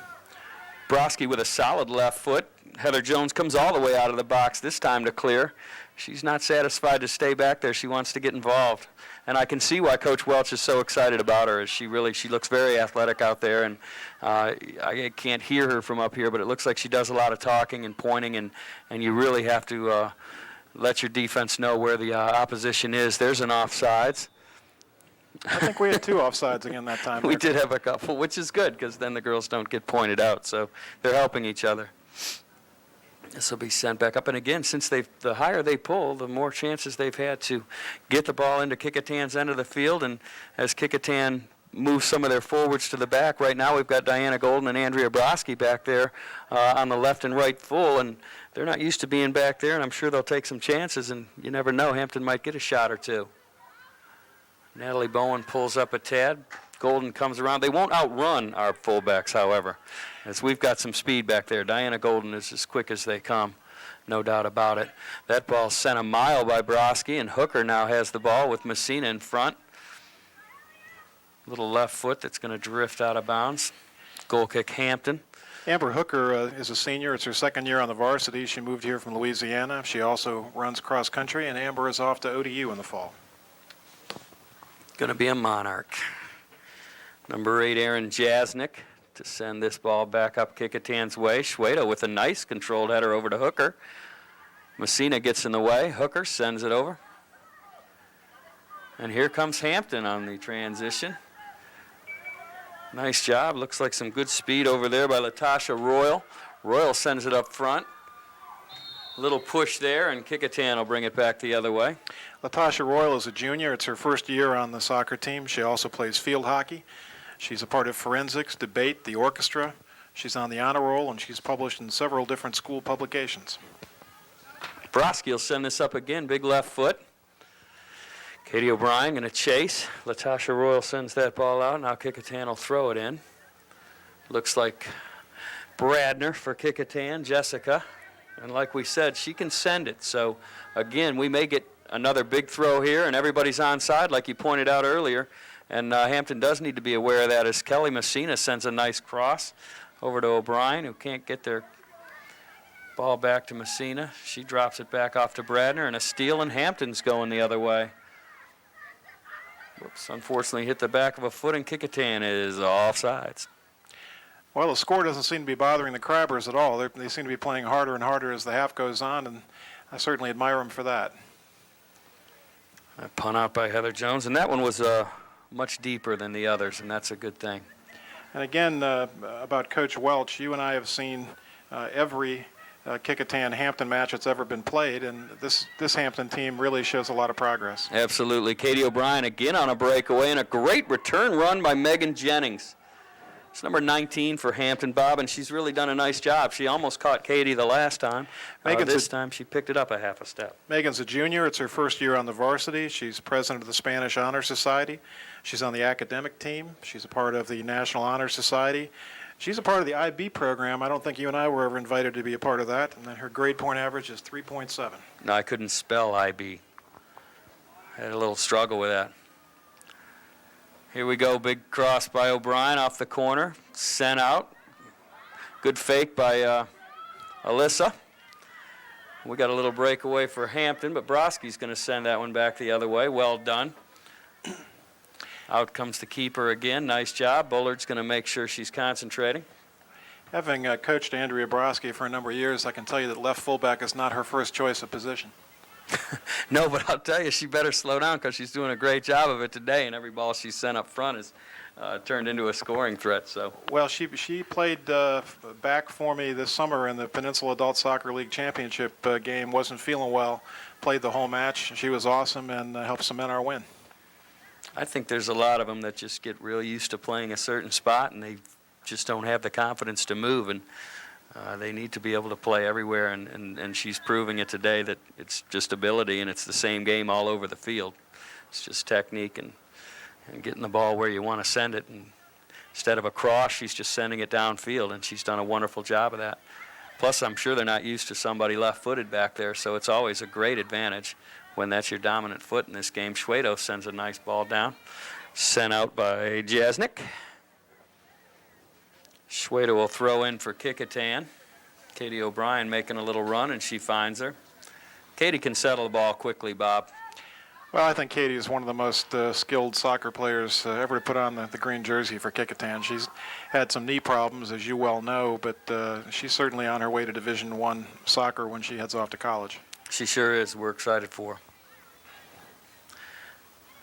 Broski with a solid left foot. Heather Jones comes all the way out of the box this time to clear. She's not satisfied to stay back there. She wants to get involved. And I can see why Coach Welch is so excited about her. As she looks very athletic out there, and I can't hear her from up here, but it looks like she does a lot of talking and pointing, and you really have to let your defense know where the opposition is. There's an offsides. I think we had 2 offsides again that time. We did have a couple, which is good because then the girls don't get pointed out. So they're helping each other. This will be sent back up. And again, since the higher they pull, the more chances they've had to get the ball into Kecoughtan's end of the field. And as Kecoughtan moves some of their forwards to the back, right now we've got Diana Golden and Andrea Broski back there on the left and right full. And they're not used to being back there, and I'm sure they'll take some chances. And you never know, Hampton might get a shot or two. Natalie Bowen pulls up a tad. Golden comes around. They won't outrun our fullbacks, however, as we've got some speed back there. Diana Golden is as quick as they come, no doubt about it. That ball sent a mile by Broski, and Hooker now has the ball with Messina in front. Little left foot that's going to drift out of bounds. Goal kick Hampton. Amber Hooker is a senior. It's her second year on the varsity. She moved here from Louisiana. She also runs cross country, and Amber is off to ODU in the fall. Going to be a Monarch. Number 8, Aaron Jasnik, to send this ball back up Kecoughtan's way. Schwedo with a nice controlled header over to Hooker. Messina gets in the way. Hooker sends it over. And here comes Hampton on the transition. Nice job. Looks like some good speed over there by Latasha Royal. Royal sends it up front. A little push there, and Kecoughtan will bring it back the other way. Latasha Royal is a junior. It's her first year on the soccer team. She also plays field hockey. She's a part of forensics, debate, the orchestra. She's on the honor roll, and she's published in several different school publications. Broski will send this up again. Big left foot. Katie O'Brien going to chase. Latasha Royal sends that ball out. Now Kecoughtan will throw it in. Looks like Bradner for Kecoughtan, Jessica. And like we said, she can send it. So, again, we may get another big throw here, and everybody's onside, like you pointed out earlier. And Hampton does need to be aware of that as Kelly Messina sends a nice cross over to O'Brien, who can't get their ball back to Messina. She drops it back off to Bradner, and a steal, and Hampton's going the other way. Whoops, unfortunately hit the back of a foot, and Kecoughtan is offsides. Well, the score doesn't seem to be bothering the Crabbers at all. They seem to be playing harder and harder as the half goes on, and I certainly admire them for that. A punt out by Heather Jones, and that one was much deeper than the others, and that's a good thing. And again, about Coach Welch, you and I have seen every Kecoughtan Hampton match that's ever been played, and this Hampton team really shows a lot of progress. Absolutely. Katie O'Brien again on a breakaway, and a great return run by Megan Jennings. It's number 19 for Hampton, Bob, and she's really done a nice job. She almost caught Katie the last time. This time she picked it up a half a step. Megan's a junior. It's her first year on the varsity. She's president of the Spanish Honor Society. She's on the academic team. She's a part of the National Honor Society. She's a part of the IB program. I don't think you and I were ever invited to be a part of that. And then her grade point average is 3.7. No, I couldn't spell IB. I had a little struggle with that. Here we go, big cross by O'Brien off the corner, sent out. Good fake by Alyssa. We got a little breakaway for Hampton, but Broski's going to send that one back the other way. Well done. Out comes the keeper again. Nice job. Bullard's going to make sure she's concentrating. Having coached Andrea Broski for a number of years, I can tell you that left fullback is not her first choice of position. No, but I'll tell you, she better slow down because she's doing a great job of it today, and every ball she's sent up front is turned into a scoring threat. So. Well, she played back for me this summer in the Peninsula Adult Soccer League Championship game. Wasn't feeling well. Played the whole match. She was awesome and helped cement our win. I think there's a lot of them that just get real used to playing a certain spot, and they just don't have the confidence to move. And they need to be able to play everywhere, and she's proving it today that it's just ability, and it's the same game all over the field. It's just technique and getting the ball where you want to send it. And instead of a cross, she's just sending it downfield, and she's done a wonderful job of that. Plus, I'm sure they're not used to somebody left-footed back there, so it's always a great advantage when that's your dominant foot in this game. Schwedo sends a nice ball down, sent out by Jasnik. Schwedo will throw in for Kecoughtan. Katie O'Brien making a little run, and she finds her. Katie can settle the ball quickly, Bob. Well, I think Katie is one of the most skilled soccer players ever to put on the green jersey for Kecoughtan. She's had some knee problems, as you well know, but she's certainly on her way to Division I soccer when she heads off to college. She sure is. We're excited for her.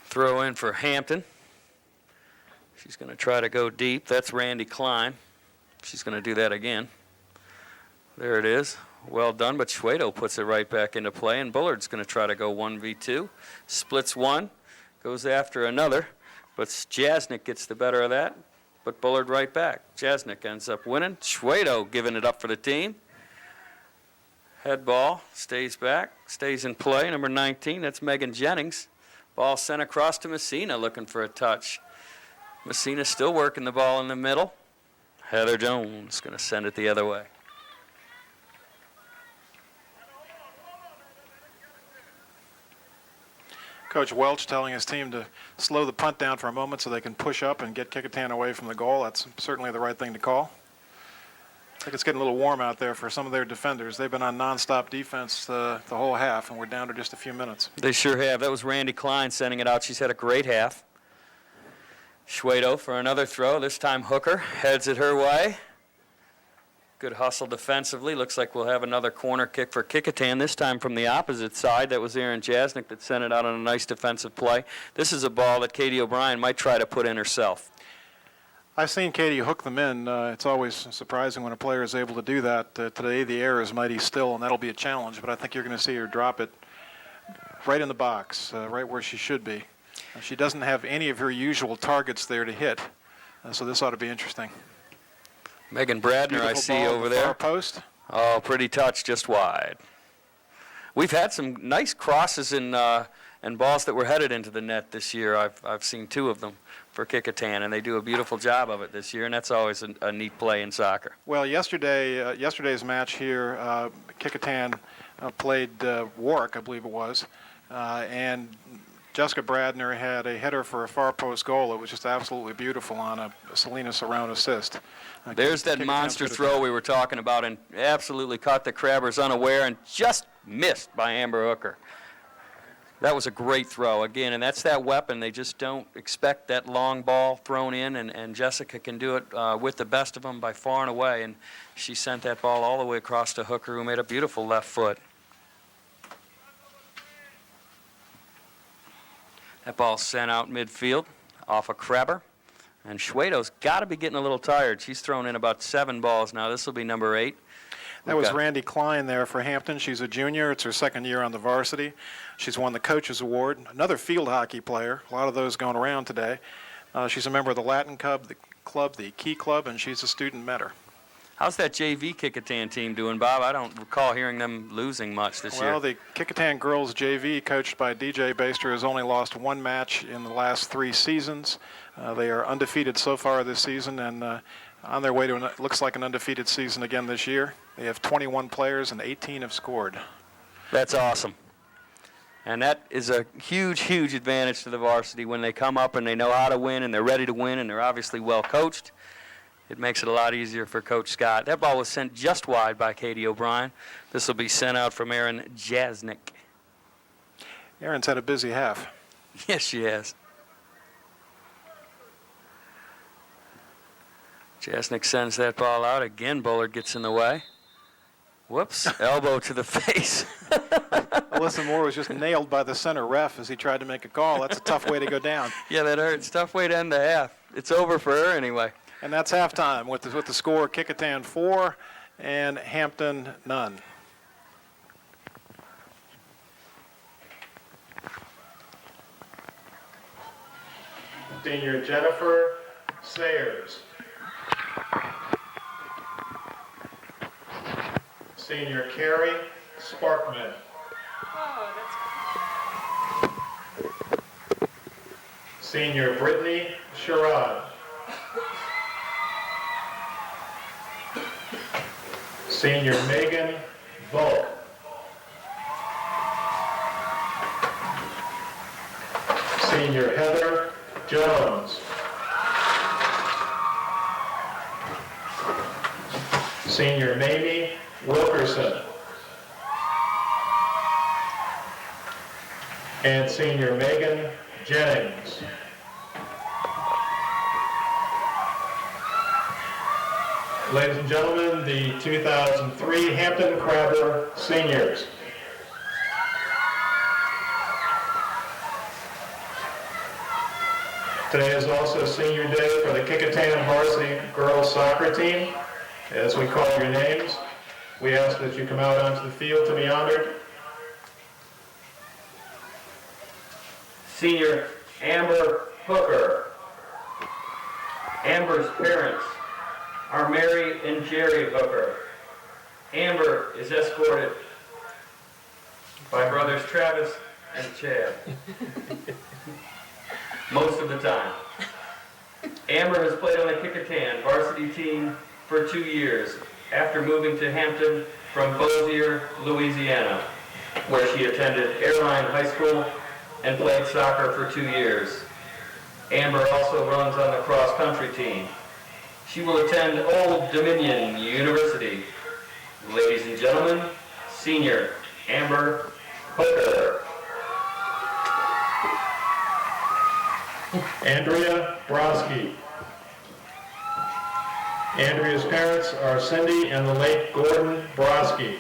Throw in for Hampton. She's going to try to go deep. That's Randy Klein. She's going to do that again. There it is. Well done, but Schwedo puts it right back into play, and Bullard's going to try to go 1v2. Splits one, goes after another, but Jasnik gets the better of that, but Bullard right back. Jasnik ends up winning. Schwedo giving it up for the team. Head ball, stays back, stays in play. Number 19, that's Megan Jennings. Ball sent across to Messina looking for a touch. Messina still working the ball in the middle. Heather Jones going to send it the other way. Coach Welch telling his team to slow the punt down for a moment so they can push up and get Kecoughtan away from the goal. That's certainly the right thing to call. I think it's getting a little warm out there for some of their defenders. They've been on nonstop defense the whole half, and we're down to just a few minutes. They sure have. That was Randy Klein sending it out. She's had a great half. Schwedo for another throw. This time Hooker heads it her way. Good hustle defensively. Looks like we'll have another corner kick for Kecoughtan, this time from the opposite side. That was Aaron Jasnik that sent it out on a nice defensive play. This is a ball that Katie O'Brien might try to put in herself. I've seen Katie hook them in. It's always surprising when a player is able to do that. Today the air is mighty still, and that'll be a challenge, but I think you're going to see her drop it right in the box, right where she should be. She doesn't have any of her usual targets there to hit, so this ought to be interesting. Megan Bradner, Beautiful I see ball over at the there. far post. Oh, pretty touch, just wide. We've had some nice crosses and balls that were headed into the net this year. I've seen two of them for Kecoughtan, and they do a beautiful job of it this year, and that's always a neat play in soccer. Well, yesterday's match here, Kecoughtan played Warwick, I believe it was, and Jessica Bradner had a header for a far post goal. It was just absolutely beautiful on a Selena Surround assist. There's that monster throw we were talking about, and absolutely caught the Crabbers unaware and just missed by Amber Hooker. That was a great throw again, and that's that weapon. They just don't expect that long ball thrown in, and Jessica can do it with the best of them by far and away, and she sent that ball all the way across to Hooker, who made a beautiful left foot. That ball sent out midfield off a Crabber, and Schwedo's got to be getting a little tired. She's thrown in about 7 balls now. This will be number 8. That was Randy Klein there for Hampton. She's a junior. It's her second year on the varsity. She's won the Coaches Award. Another field hockey player. A lot of those going around today. She's a member of the Latin Club, club, the Key Club, and she's a student mentor. How's that JV Kecoughtan team doing, Bob? I don't recall hearing them losing much this year. Well, the Kecoughtan girls JV, coached by DJ Baster, has only lost one match in the last 3 seasons. They are undefeated so far this season, and on their way to looks like an undefeated season again this year. They have 21 players, and 18 have scored. That's awesome. And that is a huge, huge advantage to the varsity when they come up and they know how to win and they're ready to win and they're obviously well coached. It makes it a lot easier for Coach Scott. That ball was sent just wide by Katie O'Brien. This will be sent out from Erin Jasnick. Erin's had a busy half. Yes, she has. Jasnick sends that ball out. Again, Bullard gets in the way. Whoops, elbow to the face. Alyssa Moore was just nailed by the center ref as he tried to make a call. That's a tough way to go down. Yeah, that hurts. Tough way to end the half. It's over for her anyway. And that's halftime with the score Kecoughtan 4 and Hampton none. Senior Jennifer Sayers. Senior Carrie Sparkman. Senior Brittany Sherrod. Senior Megan Volk. Senior Heather Jones. Senior Mamie Wilkerson. And Senior Megan Jennings. Ladies and gentlemen, the 2003 Hampton Crabber seniors. Today is also senior day for the Kecoughtan varsity girls soccer team. As we call your names, we ask that you come out onto the field to be honored. Senior Amber Hooker. Amber's parents are Mary and Jerry Hooker. Amber is escorted by brothers Travis and Chad. Most of the time. Amber has played on the Kecoughtan varsity team for 2 years after moving to Hampton from Bossier, Louisiana, where she attended Airline High School and played soccer for 2 years. Amber also runs on the cross-country team. She will attend Old Dominion University. Ladies and gentlemen, senior Amber Hooker. Andrea Broski. Andrea's parents are Cindy and the late Gordon Broski.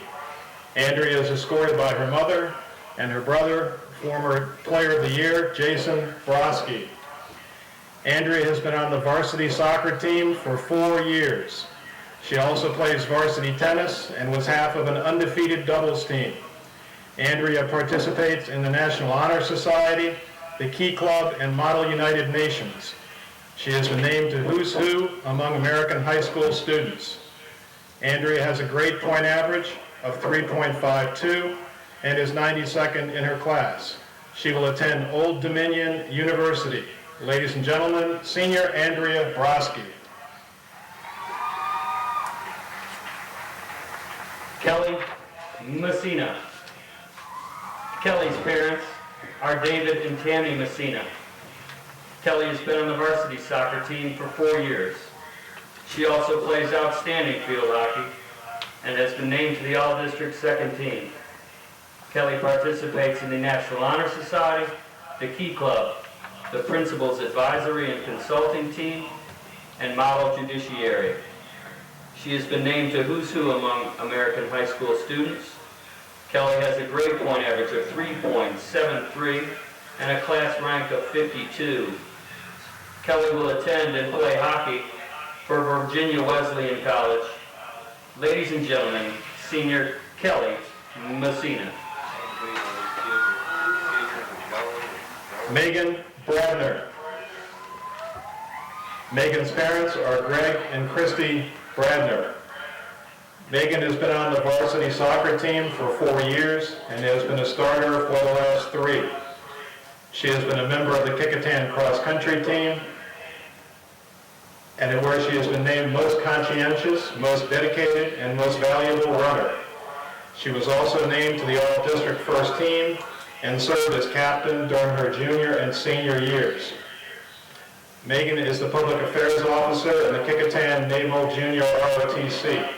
Andrea is escorted by her mother and her brother, former Player of the Year, Jason Broski. Andrea has been on the varsity soccer team for 4 years. She also plays varsity tennis and was half of an undefeated doubles team. Andrea participates in the National Honor Society, the Key Club, and Model United Nations. She has been named to Who's Who among American high school students. Andrea has a grade point average of 3.52 and is 92nd in her class. She will attend Old Dominion University. Ladies and gentlemen, senior Andrea Broski. Kelly Messina. Kelly's parents are David and Tammy Messina. Kelly has been on the varsity soccer team for 4 years. She also plays outstanding field hockey and has been named to the All-District second team. Kelly participates in the National Honor Society, the Key Club, the Principal's Advisory and Consulting Team, and Model Judiciary. She has been named to Who's Who among American high school students. Kelly has a grade point average of 3.73 and a class rank of 52. Kelly will attend and play hockey for Virginia Wesleyan College. Ladies and gentlemen, senior Kelly Messina. Megan Bradner. Megan's parents are Greg and Christy Bradner. Megan has been on the varsity soccer team for 4 years and has been a starter for the last 3. She has been a member of the Kecoughtan cross-country team, and where she has been named most conscientious, most dedicated, and most valuable runner. She was also named to the All-District First Team and served as captain during her junior and senior years. Megan is the Public Affairs Officer in the Kecoughtan Naval Junior ROTC.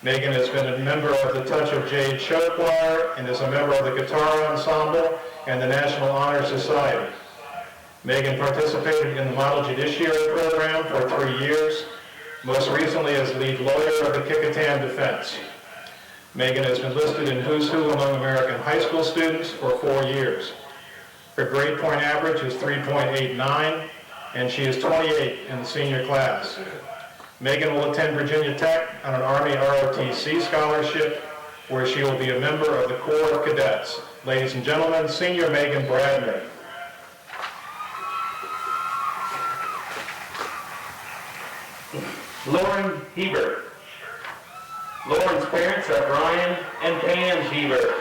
Megan has been a member of the Touch of Jade Show Choir and is a member of the Guitar Ensemble and the National Honor Society. Megan participated in the Model Judiciary Program for 3 years, most recently as lead lawyer of the Kecoughtan Defense. Megan has been listed in Who's Who among American high school students for 4 years. Her grade point average is 3.89, and she is 28 in the senior class. Megan will attend Virginia Tech on an Army ROTC scholarship, where she will be a member of the Corps of Cadets. Ladies and gentlemen, Senior Megan Bradner. Lauren Hebert. Lauren's parents are Brian and Pam Hebert.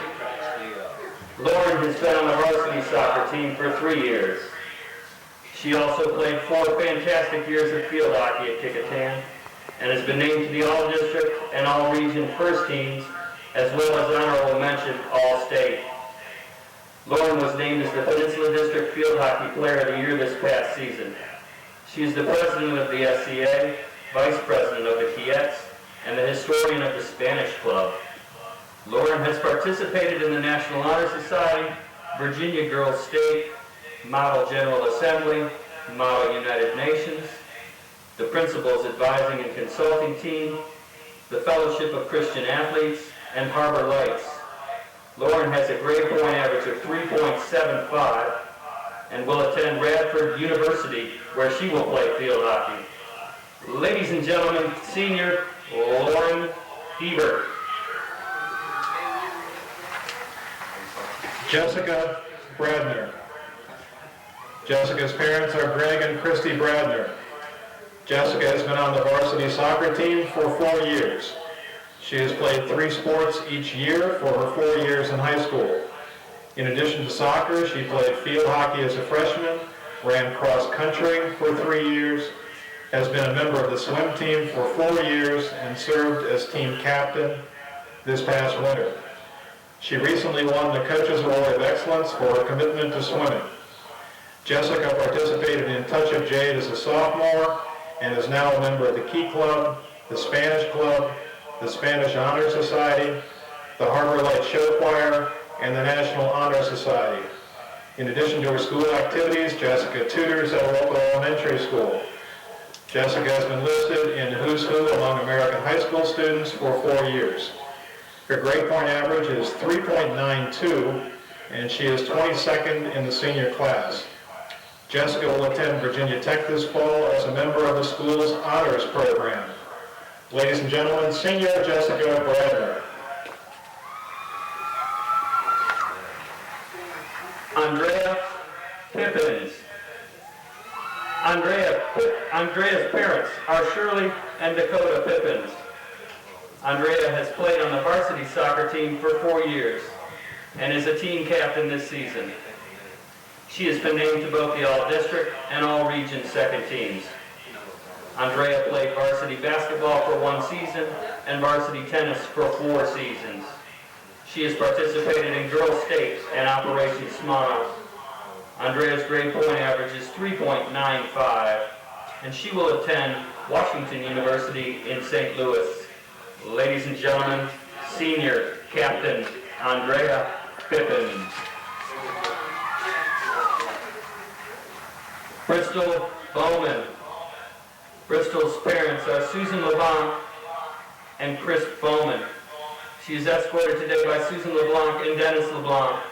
Lauren has been on the varsity soccer team for 3 years. She also played 4 fantastic years of field hockey at Kecoughtan and has been named to the All-District and All-Region First Teams, as well as honorable mention All-State. Lauren was named as the Peninsula District Field Hockey Player of the Year this past season. She is the president of the SCA, vice president of the Kiettes, and the historian of the Spanish Club. Lauren has participated in the National Honor Society, Virginia Girls State, Model General Assembly, Model United Nations, the Principal's Advising and Consulting Team, the Fellowship of Christian Athletes, and Harbor Lights. Lauren has a grade point average of 3.75 and will attend Radford University, where she will play field hockey. Ladies and gentlemen, Senior Lauren Hebert. Jessica Bradner. Jessica's parents are Greg and Christy Bradner. Jessica has been on the varsity soccer team for 4 years. She has played 3 sports each year for her 4 years in high school. In addition to soccer, she played field hockey as a freshman, ran cross country for 3 years, has been a member of the swim team for 4 years, and served as team captain this past winter. She recently won the Coach's Award of Excellence for her commitment to swimming. Jessica participated in Touch of Jade as a sophomore and is now a member of the Key Club, the Spanish Club, the Spanish Honor Society, the Harbor Light Show Choir, and the National Honor Society. In addition to her school activities, Jessica tutors at a local elementary school. Jessica has been listed in Who's Who among American high school students for 4 years. Her grade point average is 3.92, and she is 22nd in the senior class. Jessica will attend Virginia Tech this fall as a member of the school's honors program. Ladies and gentlemen, Senior Jessica Bradner. Andrea Pippins. Andrea's parents are Shirley and Dakota Pippins. Andrea has played on the varsity soccer team for 4 years and is a team captain this season. She has been named to both the All-District and All-Region second teams. Andrea played varsity basketball for 1 season and varsity tennis for 4 seasons. She has participated in Girls State and Operation Smile. Andrea's grade point average is 3.95, and she will attend Washington University in St. Louis. Ladies and gentlemen, Senior Captain Andrea Pippin. Bristol Bowman. Bristol's parents are Susan LeBlanc and Chris Bowman. She is escorted today by Susan LeBlanc and Dennis LeBlanc.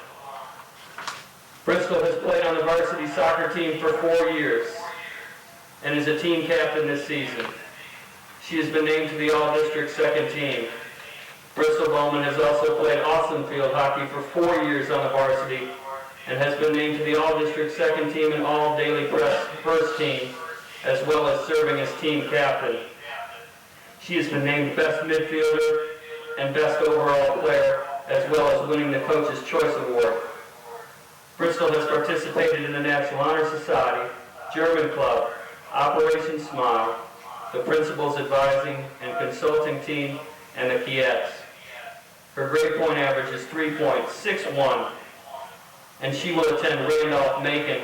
Bristol has played on the varsity soccer team for 4 years and is a team captain this season. She has been named to the All-District second team. Bristol Bowman has also played awesome field hockey for 4 years on the varsity and has been named to the All-District second team and All-Daily Press first team, as well as serving as team captain. She has been named Best Midfielder and Best Overall Player, as well as winning the Coach's Choice Award. Bristol has participated in the National Honor Society, German Club, Operation Smile, the Principal's Advising and Consulting Team, and the Kiettes. Her grade point average is 3.61, and she will attend Randolph-Macon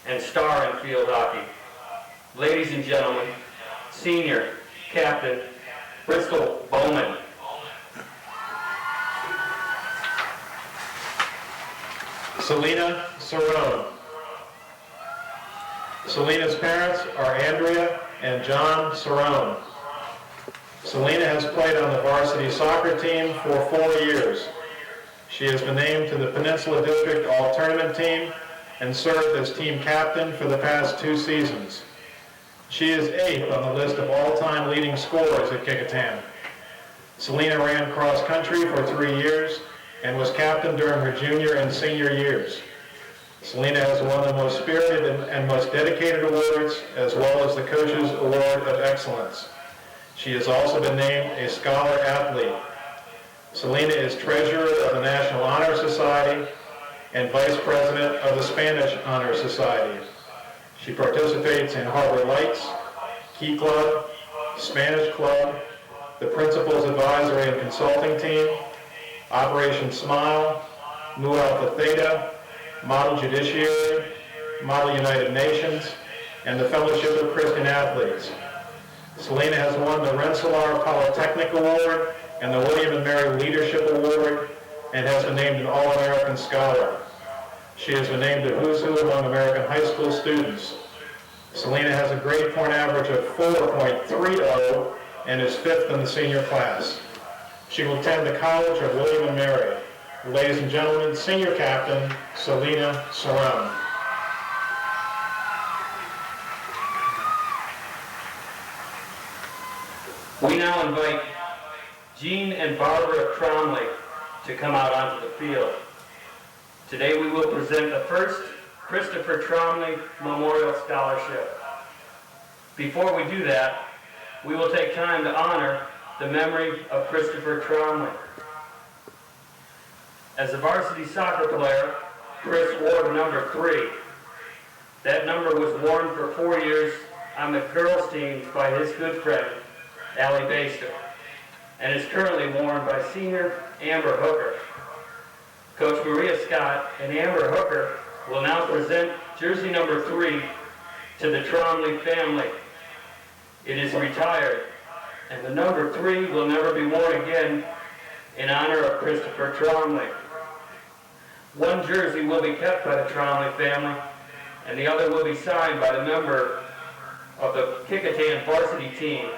and star in field hockey. Ladies and gentlemen, senior captain Bristol Bowman. Selena Cerrone. Selena's parents are Andrea and John Cerrone. Selena has played on the varsity soccer team for 4 years. She has been named to the Peninsula District All-Tournament team and served as team captain for the past 2 seasons. She is 8th on the list of all-time leading scorers at Kecoughtan. Selena ran cross country for 3 years and was captain during her junior and senior years. Selena has won the most spirited and most dedicated awards, as well as the Coach's Award of Excellence. She has also been named a Scholar Athlete. Selena is treasurer of the National Honor Society and vice president of the Spanish Honor Society. She participates in Harbor Lights, Key Club, Spanish Club, the Principal's Advisory and Consulting Team, Operation Smile, Mu Alpha Theta, Model Judiciary, Model United Nations, and the Fellowship of Christian Athletes. Selena has won the Rensselaer Polytechnic Award and the William and Mary Leadership Award and has been named an All-American Scholar. She has been named a Who's Who among American high school students. Selena has a grade point average of 4.30 and is 5th in the senior class. She will attend the College of William and Mary. Ladies and gentlemen, senior captain, Selena Cerrone. We now invite Jean and Barbara Tromley to come out onto the field. Today we will present the first Christopher Tromley Memorial Scholarship. Before we do that, we will take time to honor the memory of Christopher Tromley. As a varsity soccer player, Chris wore number 3. That number was worn for 4 years on the girls' team by his good friend, Allie Baster, and is currently worn by senior Amber Hooker. Coach Maria Scott and Amber Hooker will now present jersey number 3 to the Tromley family. It is retired, and the number 3 will never be worn again in honor of Christopher Tromley. One jersey will be kept by the Tromley family, and the other will be signed by the member of the Kecoughtan varsity team,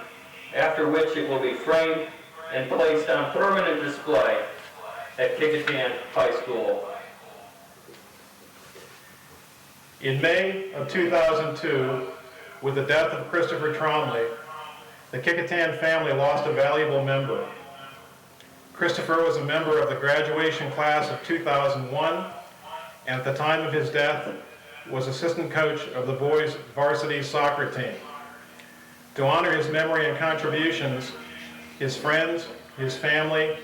after which it will be framed and placed on permanent display at Kecoughtan High School. In May of 2002, with the death of Christopher Tromley, the Kecoughtan family lost a valuable member. Christopher was a member of the graduation class of 2001, and at the time of his death was assistant coach of the boys' varsity soccer team. To honor his memory and contributions, his friends, his family,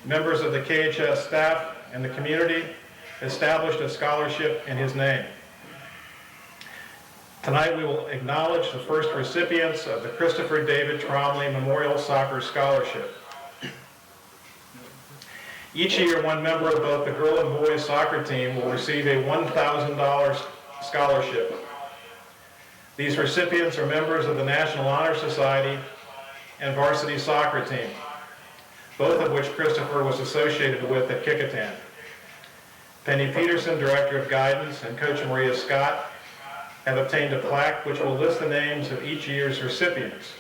members of the KHS staff, and the community established a scholarship in his name. Tonight we will acknowledge the first recipients of the Christopher David Tromley Memorial Soccer Scholarship. Each year, one member of both the girl and boys soccer team will receive a $1,000 scholarship. These recipients are members of the National Honor Society and varsity soccer team, both of which Christopher was associated with at Kecoughtan. Penny Peterson, Director of Guidance, and Coach Maria Scott have obtained a plaque which will list the names of each year's recipients.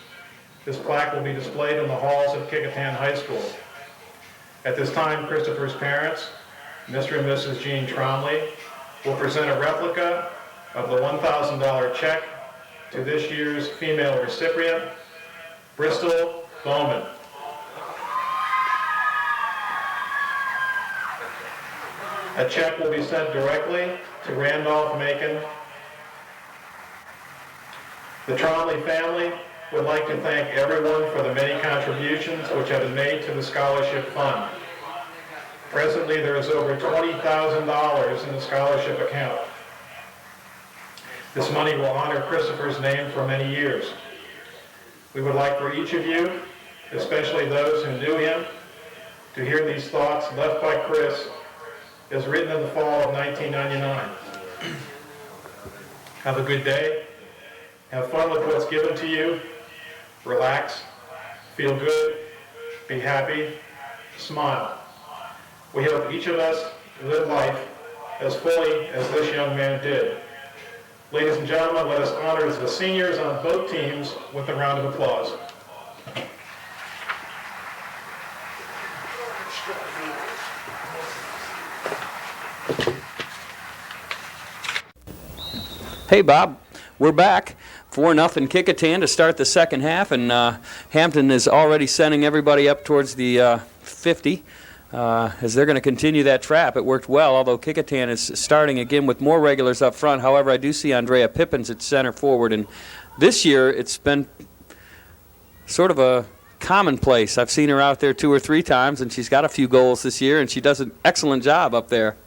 This plaque will be displayed in the halls of Kecoughtan High School. At this time, Christopher's parents, Mr. and Mrs. Jean Tromley, will present a replica of the $1,000 check to this year's female recipient, Bristol Bowman. A check will be sent directly to Randolph-Macon The Tromley family would like to thank everyone for the many contributions which have been made to the scholarship fund. Presently, there is over $20,000 in the scholarship account. This money will honor Christopher's name for many years. We would like for each of you, especially those who knew him, to hear these thoughts left by Chris as written in the fall of 1999. Have a good day. Have fun with what's given to you. Relax. Feel good. Be happy. Smile. We hope each of us live life as fully as this young man did. Ladies and gentlemen, let us honor the seniors on both teams with a round of applause. Hey, Bob, we're back. 4-0 Kecoughtan to start the second half, and Hampton is already sending everybody up towards the 50 as they're going to continue that trap. It worked well, although Kecoughtan is starting again with more regulars up front. However, I do see Andrea Pippins at center forward, and this year it's been sort of a commonplace. I've seen her out there 2 or 3 times, and she's got a few goals this year, and she does an excellent job up there.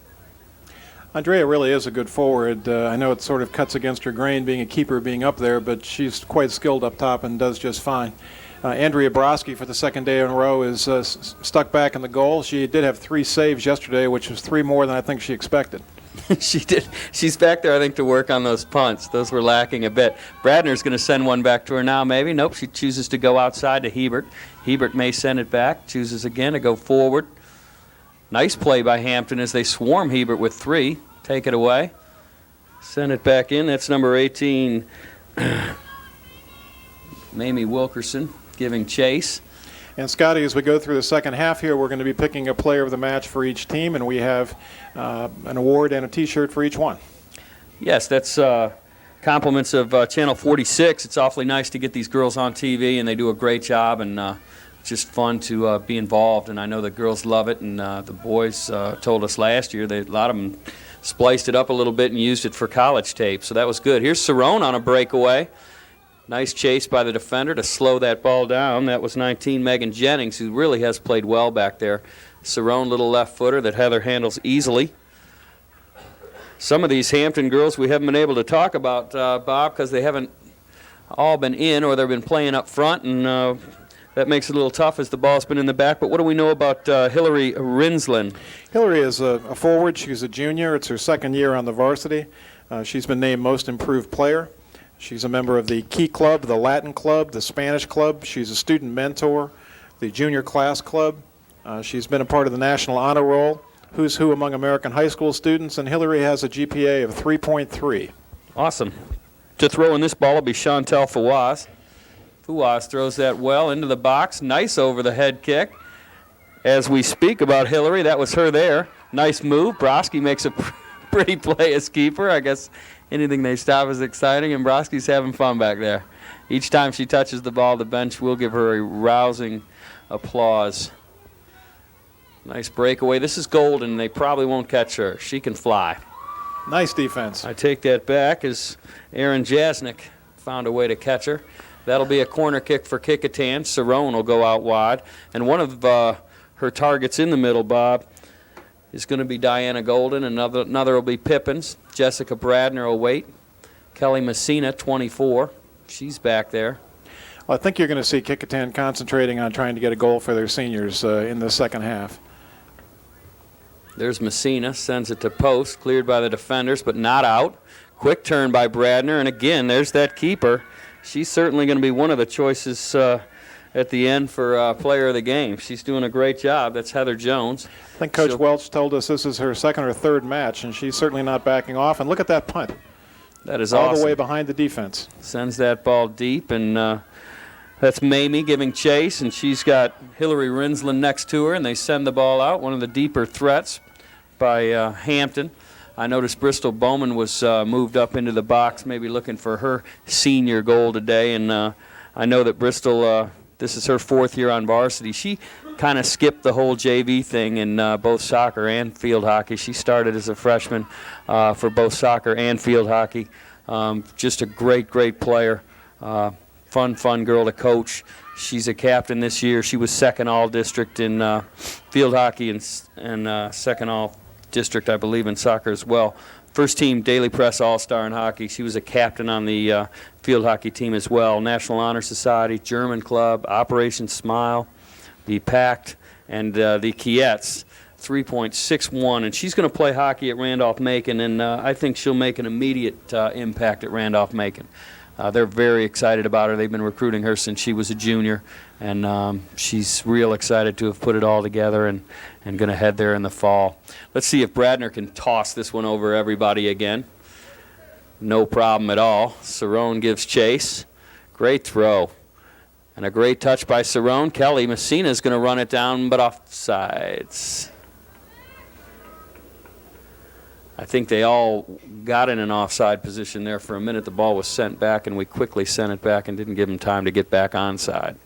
Andrea really is a good forward. I know it sort of cuts against her grain being a keeper, being up there, but she's quite skilled up top and does just fine. Andrea Broski, for the second day in a row, is stuck back in the goal. She did have 3 saves yesterday, which was 3 more than I think she expected. She did. She's back there, I think, to work on those punts. Those were lacking a bit. Bradner's going to send one back to her now, maybe. Nope, she chooses to go outside to Hebert. Hebert may send it back, chooses again to go forward. Nice play by Hampton as they swarm Hebert with 3. Take it away. Send it back in. That's number 18, Mamie Wilkerson, giving chase. And Scotty, as we go through the second half here, we're going to be picking a player of the match for each team, and we have an award and a T-shirt for each one. Yes, that's compliments of Channel 46. It's awfully nice to get these girls on TV, and they do a great job, and just fun to be involved. And I know the girls love it, and the boys told us last year that a lot of them spliced it up a little bit and used it for college tape, so that was good. Here's Cerrone on a breakaway. Nice chase by the defender to slow that ball down. That was 19, Megan Jennings, who really has played well back there. Cerrone, little left footer that Heather handles easily. Some of these Hampton girls we haven't been able to talk about, Bob, because they haven't all been in or they've been playing up front, and that makes it a little tough as the ball's been in the back. But what do we know about Hillary Rinsland? Hillary is a forward. She's a junior. It's her second year on the varsity. She's been named Most Improved Player. She's a member of the Key Club, the Latin Club, the Spanish Club. She's a student mentor, the Junior Class Club. She's been a part of the National Honor Roll, Who's Who Among American High School Students, and Hillary has a GPA of 3.3. Awesome. To throw in this ball will be Chantel Fawaz. Fawaz throws that well into the box. Nice over the head kick. As we speak about Hillary, that was her there. Nice move. Broski makes a pretty play as keeper. I guess anything they stop is exciting, and Broski's having fun back there. Each time she touches the ball, the bench will give her a rousing applause. Nice breakaway. This is Golden. They probably won't catch her. She can fly. Nice defense. I take that back as Aaron Jasnik found a way to catch her. That'll be a corner kick for Kecoughtan. Cerrone will go out wide. And one of her targets in the middle, Bob, is going to be Diana Golden. Another will be Pippins. Jessica Bradner will wait. Kelly Messina, 24. She's back there. Well, I think you're going to see Kecoughtan concentrating on trying to get a goal for their seniors in the second half. There's Messina, sends it to post, cleared by the defenders, but not out. Quick turn by Bradner, and again, there's that keeper. She's certainly going to be one of the choices at the end for player of the game. She's doing a great job. That's Heather Jones. I think Coach Welch told us this is her second or third match, and she's certainly not backing off. And look at that punt. That is all awesome. The way behind the defense. Sends that ball deep, and that's Mamie giving chase, and she's got Hillary Rinsland next to her, and they send the ball out. One of the deeper threats by Hampton. I noticed Bristol Bowman was moved up into the box, maybe looking for her senior goal today, and I know that Bristol, this is her 4th year on varsity. She kind of skipped the whole JV thing in both soccer and field hockey. She started as a freshman for both soccer and field hockey. Just a great, great player. Fun girl to coach. She's a captain this year. She was second all-district in field hockey and second all-district, I believe, in soccer as well. First team Daily Press All-Star in hockey. She was a captain on the field hockey team as well. National Honor Society, German Club, Operation Smile, the PACT, and the Kiets. 3.61, and she's going to play hockey at Randolph-Macon, and I think she'll make an immediate impact at Randolph-Macon. They're very excited about her. They've been recruiting her since she was a junior, and she's real excited to have put it all together and going to head there in the fall. Let's see if Bradner can toss this one over everybody again. No problem at all. Cerrone gives chase. Great throw. And a great touch by Cerrone. Kelly Messina is going to run it down, but off sides. I think they all got in an offside position there for a minute. The ball was sent back, and we quickly sent it back and didn't give them time to get back onside.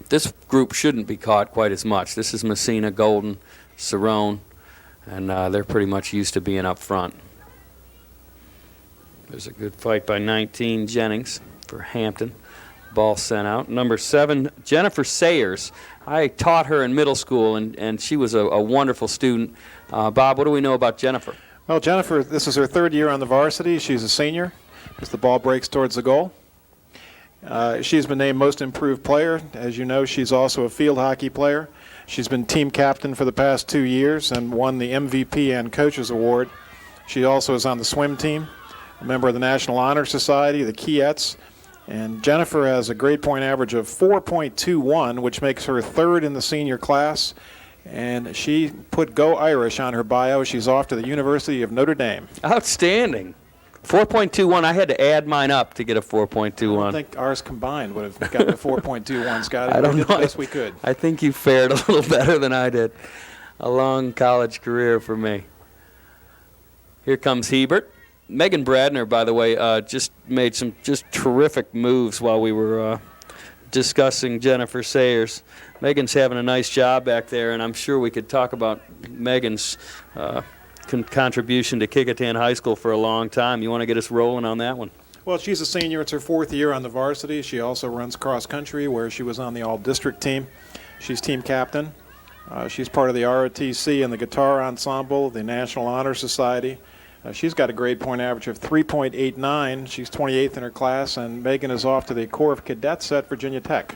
This group shouldn't be caught quite as much. This is Messina, Golden, Cerrone, and they're pretty much used to being up front. There's a good fight by 19, Jennings for Hampton. Ball sent out. Number 7, Jennifer Sayers. I taught her in middle school, and she was a wonderful student. Bob, what do we know about Jennifer? Well, Jennifer, this is her third year on the varsity. She's a senior as the ball breaks towards the goal. She's been named Most Improved Player. As you know, she's also a field hockey player. She's been team captain for the past 2 years and won the MVP and Coaches Award. She also is on the swim team, a member of the National Honor Society, the Kiets. And Jennifer has a grade point average of 4.21, which makes her third in the senior class. And she put Go Irish on her bio. She's off to the University of Notre Dame. Outstanding. 4.21. I had to add mine up to get a 4.21. I don't think ours combined would have gotten a 4.21, Scotty. I don't We did know. the best we could. I think you fared a little better than I did. A long college career for me. Here comes Hebert. Megan Bradner, by the way, just made some just terrific moves while we were discussing Jennifer Sayers. Megan's having a nice job back there, and I'm sure we could talk about Megan's contribution to Kecoughtan High School for a long time. You want to get us rolling on that one? Well, she's a senior. It's her 4th year on the varsity. She also runs cross country, where she was on the all-district team. She's team captain. She's part of the ROTC and the guitar ensemble, the National Honor Society. She's got a grade point average of 3.89. She's 28th in her class, and Megan is off to the Corps of Cadets at Virginia Tech.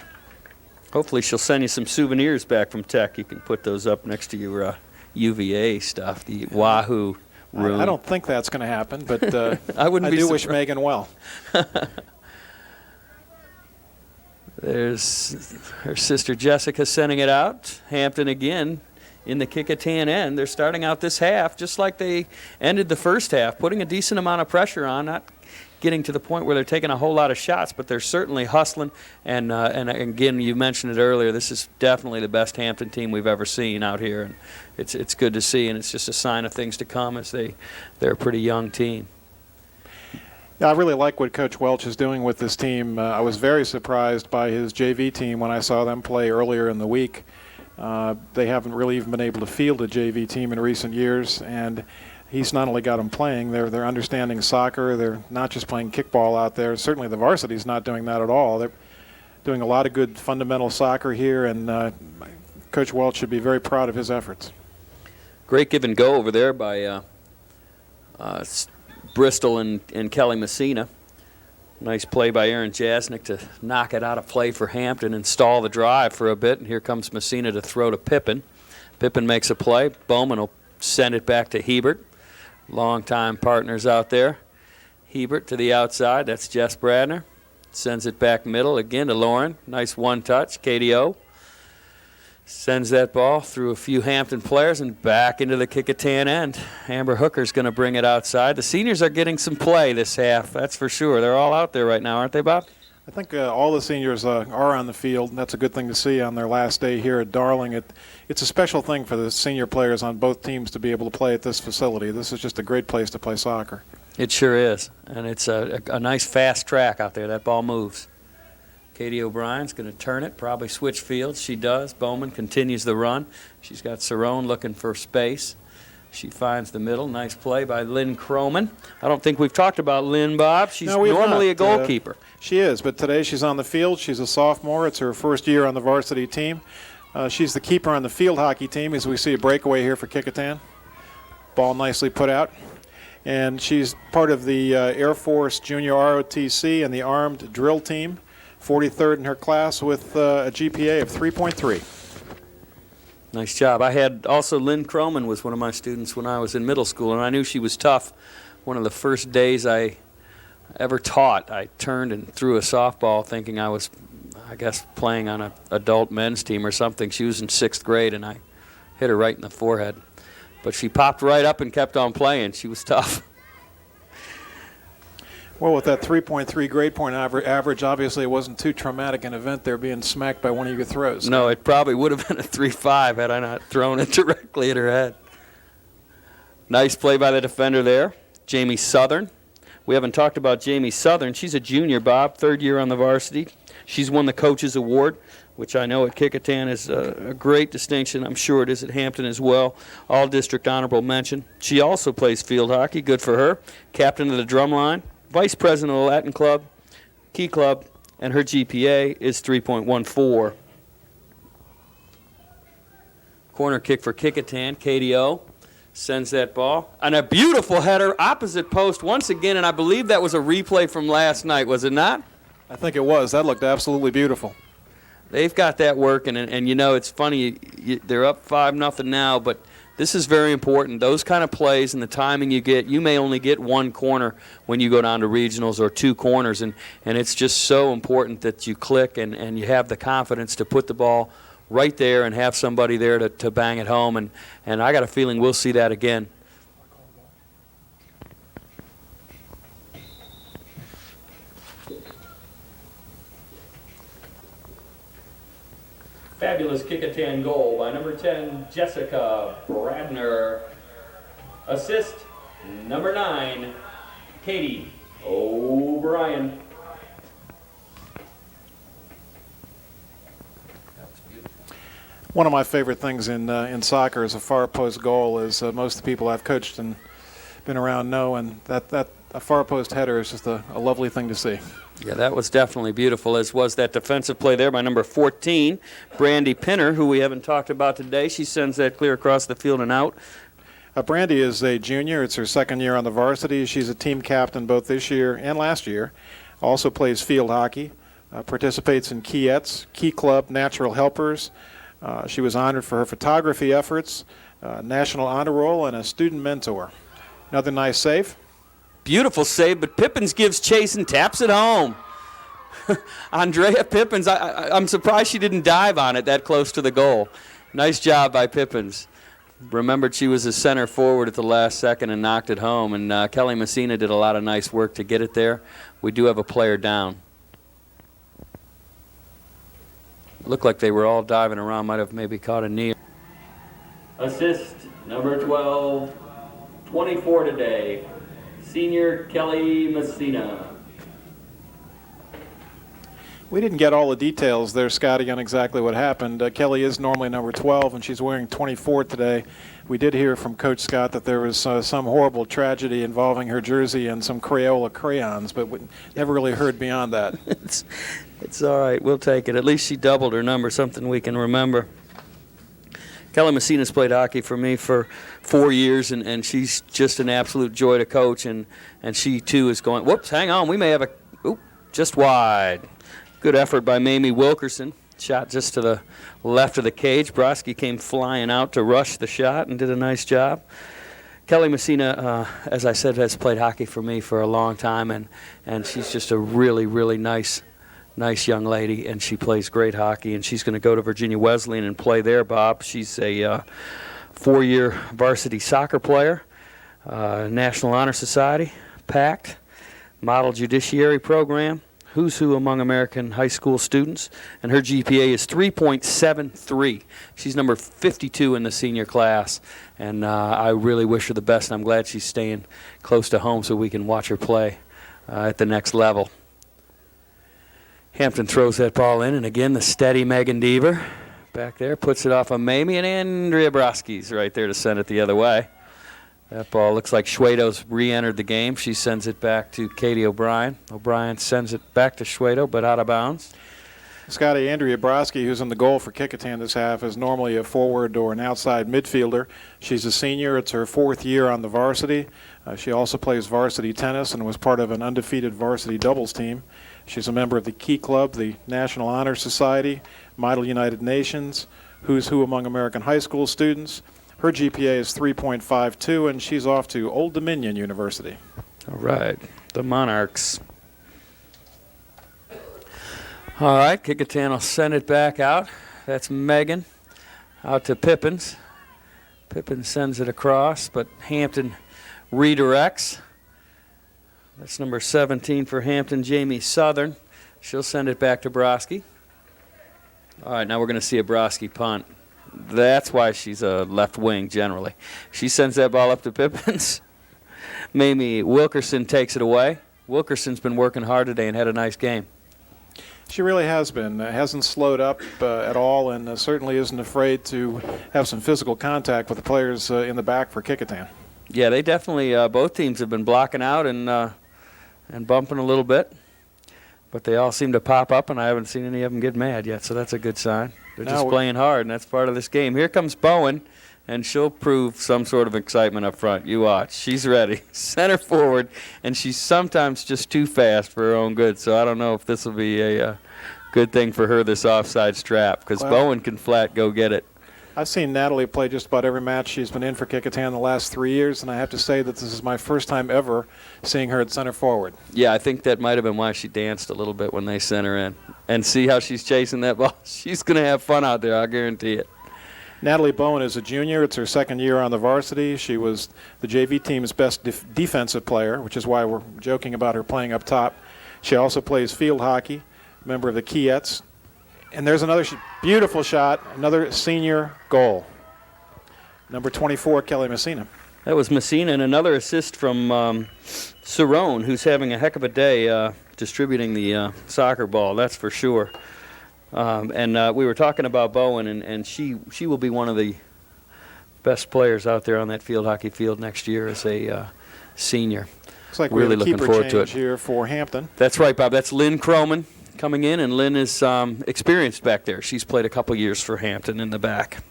Hopefully she'll send you some souvenirs back from Tech. You can put those up next to your UVA stuff, the Wahoo room. I don't think that's going to happen, but I do wish Megan well. There's her sister Jessica sending it out. Hampton again in the Kecoughtan end. They're starting out this half just like they ended the first half, putting a decent amount of pressure on, not getting to the point where they're taking a whole lot of shots, but they're certainly hustling. And again, you mentioned it earlier, this is definitely the best Hampton team we've ever seen out here. And it's good to see, and it's just a sign of things to come as they're a pretty young team. Yeah, I really like what Coach Welch is doing with this team. I was very surprised by his JV team when I saw them play earlier in the week. They haven't really even been able to field a JV team in recent years, and he's not only got them playing, they're understanding soccer. They're not just playing kickball out there. Certainly the varsity's not doing that at all. They're doing a lot of good fundamental soccer here, and Coach Welch should be very proud of his efforts. Great give and go over there by Bristol and Kelly Messina. Nice play by Aaron Jasnick to knock it out of play for Hampton and stall the drive for a bit. And here comes Messina to throw to Pippin. Pippin makes a play. Bowman will send it back to Hebert. Longtime partners out there. Hebert to the outside. That's Jess Bradner. Sends it back middle again to Lauren. Nice one-touch. KDO sends that ball through a few Hampton players and back into the Kecoughtan end. Amber Hooker's going to bring it outside. The seniors are getting some play this half, that's for sure. They're all out there right now, aren't they, Bob? I think all the seniors are on the field, and that's a good thing to see on their last day here at Darling. It's a special thing for the senior players on both teams to be able to play at this facility. This is just a great place to play soccer. It sure is, and it's a nice fast track out there. That ball moves. Katie O'Brien's going to turn it, probably switch fields. She does. Bowman continues the run. She's got Cerrone looking for space. She finds the middle. Nice play by Lynn Croman. I don't think we've talked about Lynn, Bob. She's No, we've normally not. a goalkeeper. She is, but today she's on the field. She's a sophomore. It's her first year on the varsity team. She's the keeper on the field hockey team, as we see a breakaway here for Kecoughtan. Ball nicely put out. And she's part of the Air Force Junior ROTC and the Armed Drill Team, 43rd in her class with a GPA of 3.3. Nice job. I had also Lynn Croman was one of my students when I was in middle school, and I knew she was tough. One of the first days I ever taught, I turned and threw a softball thinking I was, I guess, playing on an adult men's team or something. She was in 6th grade, and I hit her right in the forehead. But she popped right up and kept on playing. She was tough. Well, with that 3.3 grade point average, obviously it wasn't too traumatic an event there being smacked by one of your throws. No, it probably would have been a 3-5 had I not thrown it directly at her head. Nice play by the defender there, Jamie Southern. We haven't talked about Jamie Southern. She's a junior, Bob, 3rd year on the varsity. She's won the Coaches Award, which I know at Kecoughtan is a great distinction. I'm sure it is at Hampton as well. All-district honorable mention. She also plays field hockey. Good for her. Captain of the drum line. Vice president of the Latin Club, Key Club, and her GPA is 3.14. Corner kick for Kecoughtan. KDO sends that ball. And a beautiful header, opposite post once again, and I believe that was a replay from last night, was it not? I think it was. That looked absolutely beautiful. They've got that working, and you know, it's funny, they're up 5-0 now, but this is very important. Those kind of plays and the timing you get, you may only get one corner when you go down to regionals or 2 corners, and it's just so important that you click and you have the confidence to put the ball right there and have somebody there to bang it home, and I got a feeling we'll see that again. Fabulous Kecoughtan goal by number 10, Jessica Bradner. Assist, number 9, Katie O'Brien. One of my favorite things in soccer is a far post goal, as most of the people I've coached and been around know, and that a far post header is just a lovely thing to see. Yeah, that was definitely beautiful, as was that defensive play there by number 14, Brandy Pinner, who we haven't talked about today. She sends that clear across the field and out. Brandy is a junior. It's her 2nd year on the varsity. She's a team captain both this year and last year. Also plays field hockey, participates in Keyettes, Key Club, Natural Helpers. She was honored for her photography efforts, National Honor Roll, and a student mentor. Another nice save. Beautiful save, but Pippins gives chase and taps it home. Andrea Pippins, I'm surprised she didn't dive on it that close to the goal. Nice job by Pippins. Remembered she was a center forward at the last second and knocked it home, and Kelly Messina did a lot of nice work to get it there. We do have a player down. Looked like they were all diving around, might have maybe caught a knee. Assist, number 12, 24 today. Senior Kelly Messina. We didn't get all the details there, Scotty, on exactly what happened. Kelly is normally number 12, and she's wearing 24 today. We did hear from Coach Scott that there was some horrible tragedy involving her jersey and some Crayola crayons, but we never really heard beyond that. It's all right. We'll take it. At least she doubled her number, something we can remember. Kelly Messina's played hockey for me for 4 years, and she's just an absolute joy to coach, and she, too, is going, whoops, hang on, we may have just wide. Good effort by Mamie Wilkerson. Shot just to the left of the cage. Broski came flying out to rush the shot and did a nice job. Kelly Messina, as I said, has played hockey for me for a long time, and she's just a really, really nice young lady, and she plays great hockey, and she's going to go to Virginia Wesleyan and play there, Bob. She's a 4-year varsity soccer player, National Honor Society, PACT, Model Judiciary Program, Who's Who Among American High School Students, and her GPA is 3.73. She's number 52 in the senior class, and I really wish her the best, and I'm glad she's staying close to home so we can watch her play at the next level. Hampton throws that ball in, and again, the steady Megan Deaver back there puts it off of Mamie, and Andrea Broski's right there to send it the other way. That ball looks like Schwedo's re-entered the game. She sends it back to Katie O'Brien. O'Brien sends it back to Schwedo, but out of bounds. Scotty, Andrea Broski, who's in the goal for Kecoughtan this half, is normally a forward or an outside midfielder. She's a senior. It's her 4th year on the varsity. She also plays varsity tennis and was part of an undefeated varsity doubles team. She's a member of the Key Club, the National Honor Society, Model United Nations, Who's Who Among American High School Students. Her GPA is 3.52, and she's off to Old Dominion University. All right, the Monarchs. All right, Kecoughtan will send it back out. That's Megan out to Pippins. Pippins sends it across, but Hampton redirects. That's number 17 for Hampton, Jamie Southern. She'll send it back to Broski. All right, now we're going to see a Broski punt. That's why she's a left wing generally. She sends that ball up to Pippins. Mamie Wilkerson takes it away. Wilkerson's been working hard today and had a nice game. She really has been. Hasn't slowed up at all, and certainly isn't afraid to have some physical contact with the players in the back for Kecoughtan. Yeah, they definitely, both teams have been blocking out and bumping a little bit. But they all seem to pop up, and I haven't seen any of them get mad yet, so that's a good sign. They're just playing hard, and that's part of this game. Here comes Bowen, and she'll prove some sort of excitement up front. You watch. She's ready. Center forward, and she's sometimes just too fast for her own good, so I don't know if this will be a good thing for her, this offside strap, because Bowen can flat go get it. I've seen Natalie play just about every match she's been in for Kecoughtan the last 3 years, and I have to say that this is my first time ever seeing her at center forward. Yeah, I think that might have been why she danced a little bit when they sent her in. And see how she's chasing that ball? She's going to have fun out there, I'll guarantee it. Natalie Bowen is a junior. It's her 2nd year on the varsity. She was the JV team's best defensive player, which is why we're joking about her playing up top. She also plays field hockey, member of the Keyettes. And there's another beautiful shot, another senior goal. Number 24, Kelly Messina. That was Messina, and another assist from Cerrone, who's having a heck of a day distributing the soccer ball, that's for sure. And we were talking about Bowen, and she will be one of the best players out there on that field hockey field next year as a senior. Looks like really we have a looking keeper forward to change it. here for Hampton. That's right, Bob. That's Lynn Croman coming in, and Lynn is experienced back there. She's played a couple years for Hampton in the back.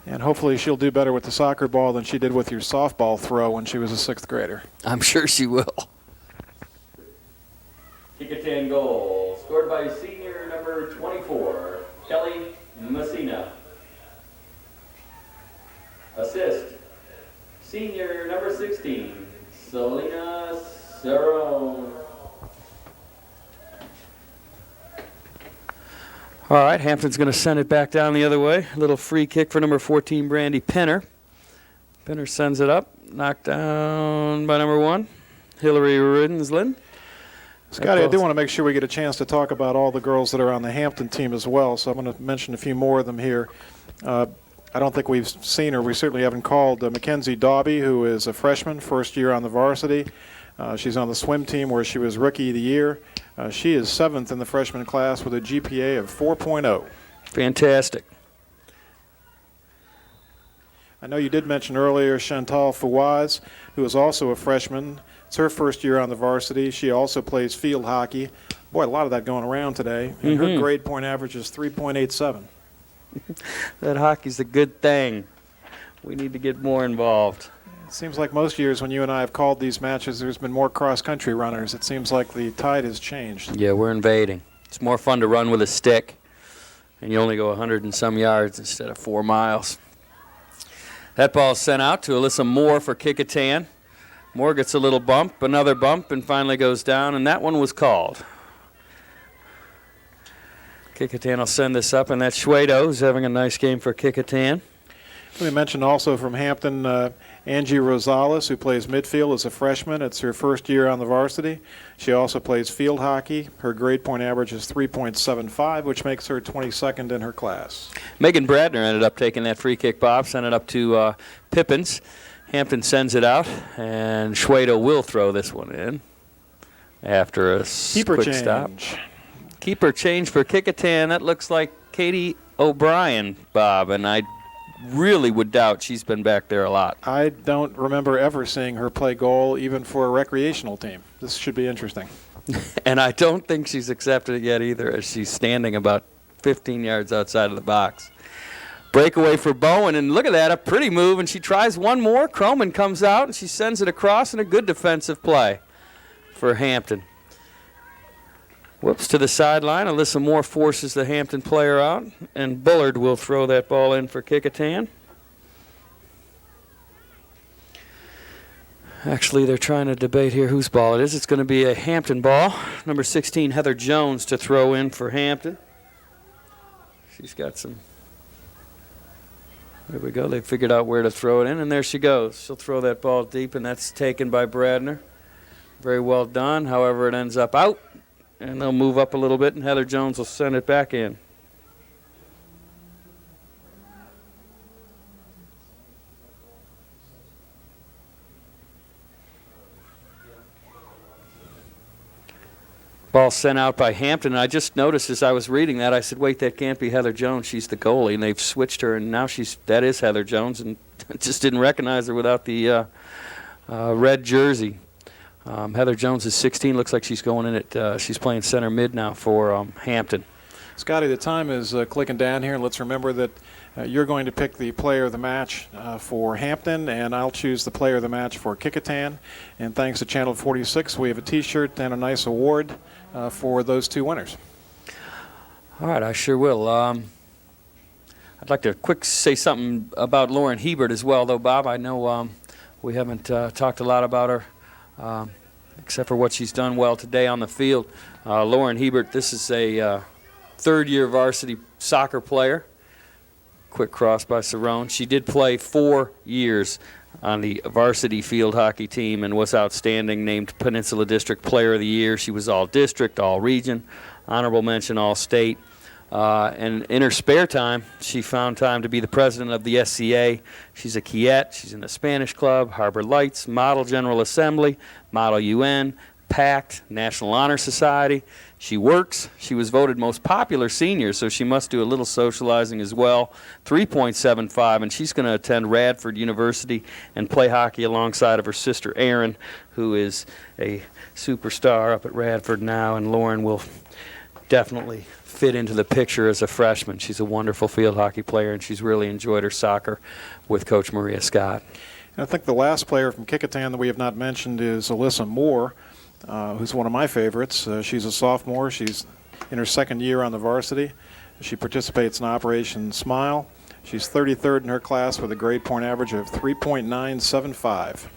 And hopefully she'll do better with the soccer ball than she did with your softball throw when she was a 6th grader. I'm sure she will. Kecoughtan goal, scored by senior number 24, Kelly Messina. Assist, senior number 16, Selena Cerrone. All right, Hampton's going to send it back down the other way. A little free kick for number 14, Brandy Pinner. Pinner sends it up, knocked down by number 1, Hillary Rinsland. Scotty, I do want to make sure we get a chance to talk about all the girls that are on the Hampton team as well, so I'm going to mention a few more of them here. I don't think we've seen her. We certainly haven't called Mackenzie Daubie, who is a freshman, 1st year on the varsity. She's on the swim team where she was Rookie of the Year. She is 7th in the freshman class with a GPA of 4.0. Fantastic. I know you did mention earlier Chantal Fouaz, who is also a freshman. It's her 1st year on the varsity. She also plays field hockey. Boy, a lot of that going around today. And her grade point average is 3.87. That hockey's a good thing. We need to get more involved. It seems like most years when you and I have called these matches, there's been more cross-country runners. It seems like the tide has changed. Yeah, we're invading. It's more fun to run with a stick, and you only go 100 and some yards instead of 4 miles. That ball's sent out to Alyssa Moore for Kecoughtan. Moore gets a little bump, another bump, and finally goes down, and that one was called. Kecoughtan will send this up, and that's Schwedo, who's having a nice game for Kecoughtan. We mentioned also from Hampton, Angie Rosales, who plays midfield as a freshman. It's her 1st year on the varsity. She also plays field hockey. Her grade point average is 3.75, which makes her 22nd in her class. Megan Bradner ended up taking that free kick, Bob, sent it up to Pippins. Hampton sends it out, and Schwedo will throw this one in after a Keeper quick change. stop. Keeper change for Kecoughtan. That looks like Katie O'Brien, Bob, and I really would doubt she's been back there a lot. I don't remember ever seeing her play goal, even for a recreational team. This should be interesting. And I don't think she's accepted it yet either, as she's standing about 15 yards outside of the box. Breakaway for Bowen, and look at that, a pretty move, and she tries one more. Croman comes out, and she sends it across, and a good defensive play for Hampton. Whoops to the sideline. Alyssa Moore forces the Hampton player out, and Bullard will throw that ball in for Kecoughtan. Actually, they're trying to debate here whose ball it is. It's going to be a Hampton ball. Number 16, Heather Jones, to throw in for Hampton. She's got some... There we go. They figured out where to throw it in, and there she goes. She'll throw that ball deep, and that's taken by Bradner. Very well done. However, it ends up out, and they'll move up a little bit, and Heather Jones will send it back in. Ball sent out by Hampton, and I just noticed as I was reading that, I said, wait, that can't be Heather Jones. She's the goalie, and they've switched her, and now that is Heather Jones, and just didn't recognize her without the red jersey. Heather Jones is 16. Looks like she's going in at, she's playing center mid now for Hampton. Scotty, the time is clicking down here, and let's remember that you're going to pick the player of the match for Hampton, and I'll choose the player of the match for Kecoughtan. And thanks to Channel 46, we have a T-shirt and a nice award for those two winners. All right, I sure will. I'd like to say something about Lauren Hebert as well, though, Bob. I know we haven't talked a lot about her, except for what she's done well today on the field. Lauren Hebert, this is a third-year varsity soccer player. Quick cross by Cerrone. She did play 4 years on the varsity field hockey team and was outstanding, named Peninsula District Player of the Year. She was all-district, all-region, honorable mention, all-state. And in her spare time, she found time to be the president of the SCA. She's a Kiet. She's in the Spanish Club, Harbor Lights, Model General Assembly, Model UN, PACT, National Honor Society. She works. She was voted most popular senior, so she must do a little socializing as well. 3.75, and she's going to attend Radford University and play hockey alongside of her sister Erin, who is a superstar up at Radford now, and Lauren will definitely fit into the picture as a freshman. She's a wonderful field hockey player, and she's really enjoyed her soccer with Coach Maria Scott. And I think the last player from Kecoughtan that we have not mentioned is Alyssa Moore, who's one of my favorites. She's a sophomore. She's in her second year on the varsity. She participates in Operation Smile. She's 33rd in her class with a grade point average of 3.975.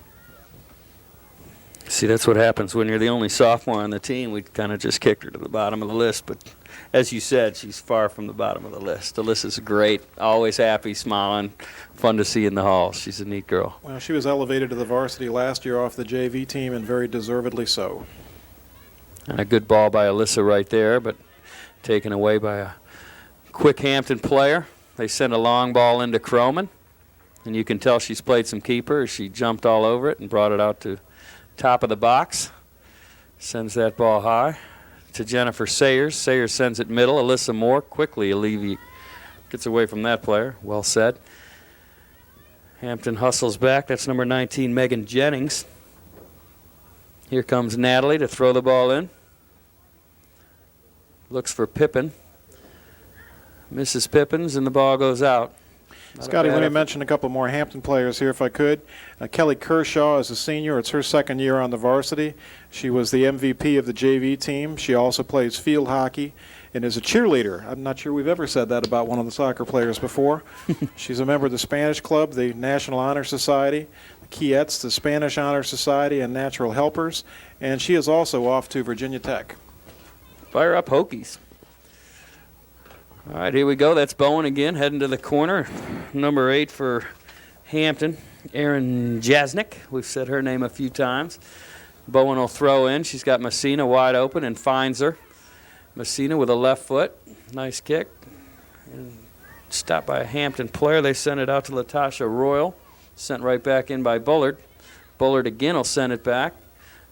See, that's what happens when you're the only sophomore on the team. We kind of just kicked her to the bottom of the list. But as you said, she's far from the bottom of the list. Alyssa's great, always happy, smiling, fun to see in the halls. She's a neat girl. Well, she was elevated to the varsity last year off the JV team, and very deservedly so. And a good ball by Alyssa right there, but taken away by a quick Hampton player. They send a long ball into Croman, and you can tell she's played some keeper. She jumped all over it and brought it out to top of the box. Sends that ball high to Jennifer Sayers. Sayers sends it middle. Alyssa Moore quickly gets away from that player. Well said. Hampton hustles back. That's number 19, Megan Jennings. Here comes Natalie to throw the ball in. Looks for Pippin. Mrs. Pippins, and the ball goes out. Scotty, let me mention a couple more Hampton players here if I could. Kelly Kershaw is a senior. It's her second year on the varsity. She was the MVP of the JV team. She also plays field hockey and is a cheerleader. I'm not sure we've ever said that about one of the soccer players before. She's a member of the Spanish Club, the National Honor Society, the Kiets, the Spanish Honor Society, and Natural Helpers. And she is also off to Virginia Tech. Fire up Hokies. All right, here we go. That's Bowen again, heading to the corner. Number 8 for Hampton, Erin Jasnick. We've said her name a few times. Bowen will throw in. She's got Messina wide open and finds her. Messina with a left foot. Nice kick. And stopped by a Hampton player. They send it out to Latasha Royal. Sent right back in by Bullard. Bullard again will send it back.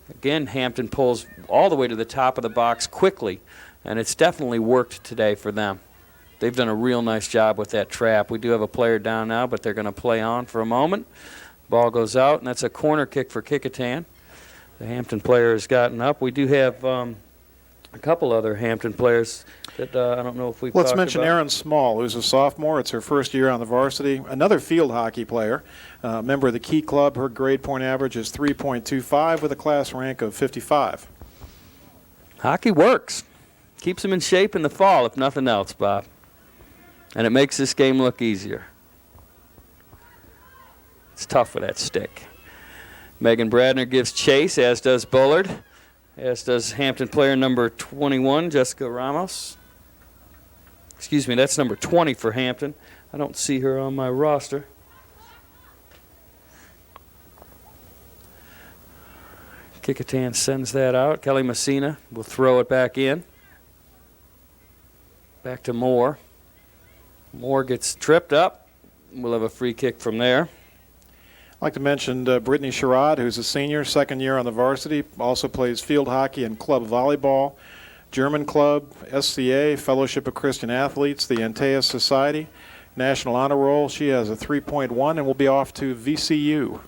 Again, Hampton pulls all the way to the top of the box quickly, and it's definitely worked today for them. they've done a real nice job with that trap. We do have a player down now, but they're going to play on for a moment. Ball goes out, and that's a corner kick for Kecoughtan. The Hampton player has gotten up. We do have a couple other Hampton players that I don't know if we've Let's talked mention about. Erin Small, who's a sophomore. It's her first year on the varsity. Another field hockey player, member of the Key Club. Her grade point average is 3.25 with a class rank of 55. Hockey works. Keeps them in shape in the fall, if nothing else, Bob. And it makes this game look easier. It's tough with that stick. Megan Bradner gives chase, as does Bullard, as does Hampton player number 21, Jessica Ramos. Excuse me, that's number 20 for Hampton. I don't see her on my roster. Kecoughtan sends that out. Kelly Messina will throw it back in. Back to Moore. Moore gets tripped up. We'll have a free kick from there. I'd like to mention Brittany Sherrod, who's a senior, second year on the varsity, also plays field hockey and club volleyball, German club, SCA, Fellowship of Christian Athletes, the Antaeus Society, National Honor Roll. She has a 3.1 and will be off to VCU.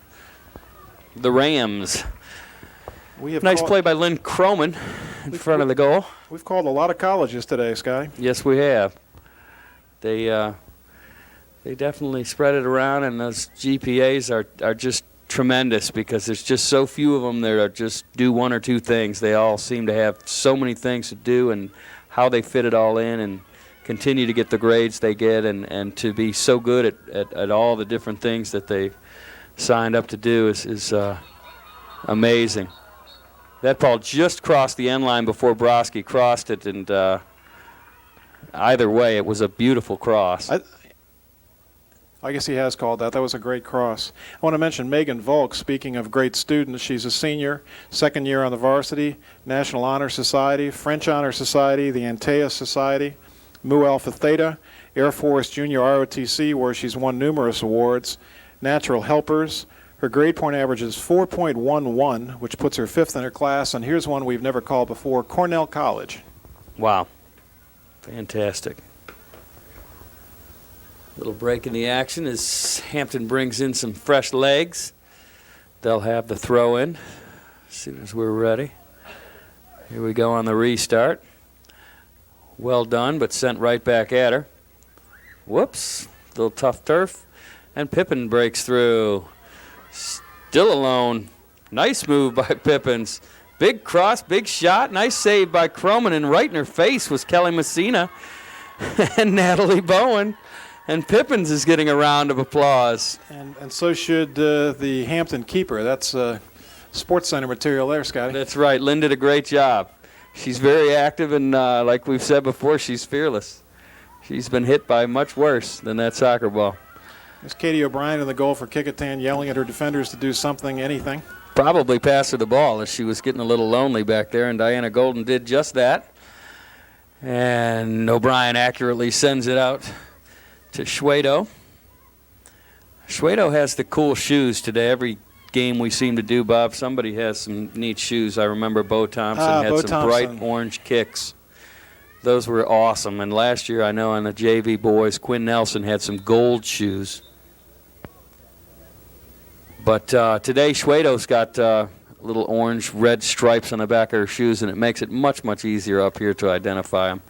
The Rams. We have Nice play by Lynn Croman in front of the goal. We've called a lot of colleges today, Scotty. Yes, we have. They definitely spread it around, and those GPAs are just tremendous because there's just so few of them that are just do one or two things. They all seem to have so many things to do, and how they fit it all in and continue to get the grades they get and to be so good at all the different things that they signed up to do is amazing. That ball just crossed the end line before Broski crossed it, and either way, it was a beautiful cross. I guess he has called that. That was a great cross. I want to mention Megan Volk, speaking of great students. She's a senior, second year on the varsity, National Honor Society, French Honor Society, the Antaeus Society, Mu Alpha Theta, Air Force Junior ROTC, where she's won numerous awards, Natural Helpers. Her grade point average is 4.11, which puts her fifth in her class. And here's one we've never called before, Cornell College. Wow. Fantastic. Little break in the action as Hampton brings in some fresh legs. They'll have the throw in as soon as we're ready. Here we go on the restart. Well done, but sent right back at her. Whoops, little tough turf. And Pippin breaks through. Still alone. Nice move by Pippins. Big cross, big shot. Nice save by Croman, and right in her face was Kelly Messina and Natalie Bowen. And Pippins is getting a round of applause. And so should the Hampton keeper. That's Sports Center material there, Scotty. That's right. Lynn did a great job. She's very active, and like we've said before, she's fearless. She's been hit by much worse than that soccer ball. There's Katie O'Brien in the goal for Kecoughtan, yelling at her defenders to do something, anything. Probably pass her the ball as she was getting a little lonely back there, and Diana Golden did just that. And O'Brien accurately sends it out to Schwedo. Schwedo has the cool shoes today. Every game we seem to do, Bob, somebody has some neat shoes. I remember Bo Thompson had some bright orange kicks. Those were awesome. And last year, I know on the JV boys, Quinn Nelson had some gold shoes. But today, Schwedo's got little orange-red stripes on the back of her shoes, and it makes it much, much easier up here to identify them.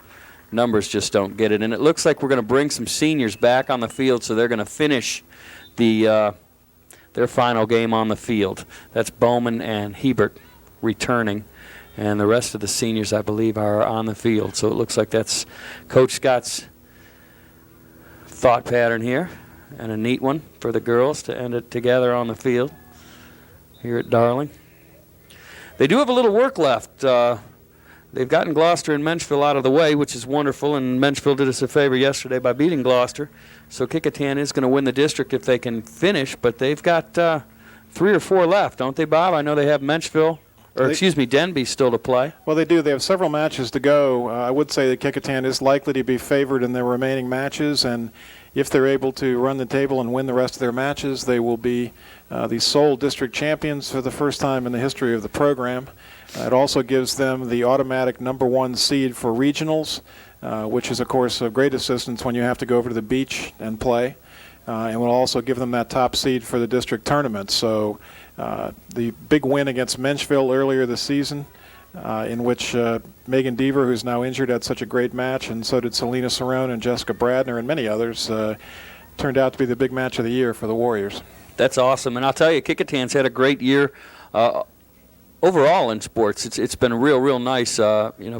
Numbers just don't get it. And it looks like we're going to bring some seniors back on the field, so they're going to finish their final game on the field. That's Bowman and Hebert returning. And the rest of the seniors, I believe, are on the field. So it looks like that's Coach Scott's thought pattern here. And a neat one for the girls to end it together on the field here at Darling. They do have a little work left. They've gotten Gloucester and Menchville out of the way, which is wonderful, and Menchville did us a favor yesterday by beating Gloucester. So Kecoughtan is going to win the district if they can finish, but they've got 3 or 4 left, don't they, Bob? I know they have Menchville, Denby still to play. Well, they do. They have several matches to go. I would say that Kecoughtan is likely to be favored in their remaining matches, and if they're able to run the table and win the rest of their matches, they will be the sole district champions for the first time in the history of the program. It also gives them the automatic #1 seed for regionals. which is, of course, of great assistance when you have to go over to the beach and play, and will also give them that top seed for the district tournament. So the big win against Menchville earlier this season, in which Megan Deaver, who's now injured, had such a great match, and so did Selena Cerrone and Jessica Bradner and many others, turned out to be the big match of the year for the Warriors. That's awesome. And I'll tell you, Kecoughtan's had a great year overall in sports. It's been real nice.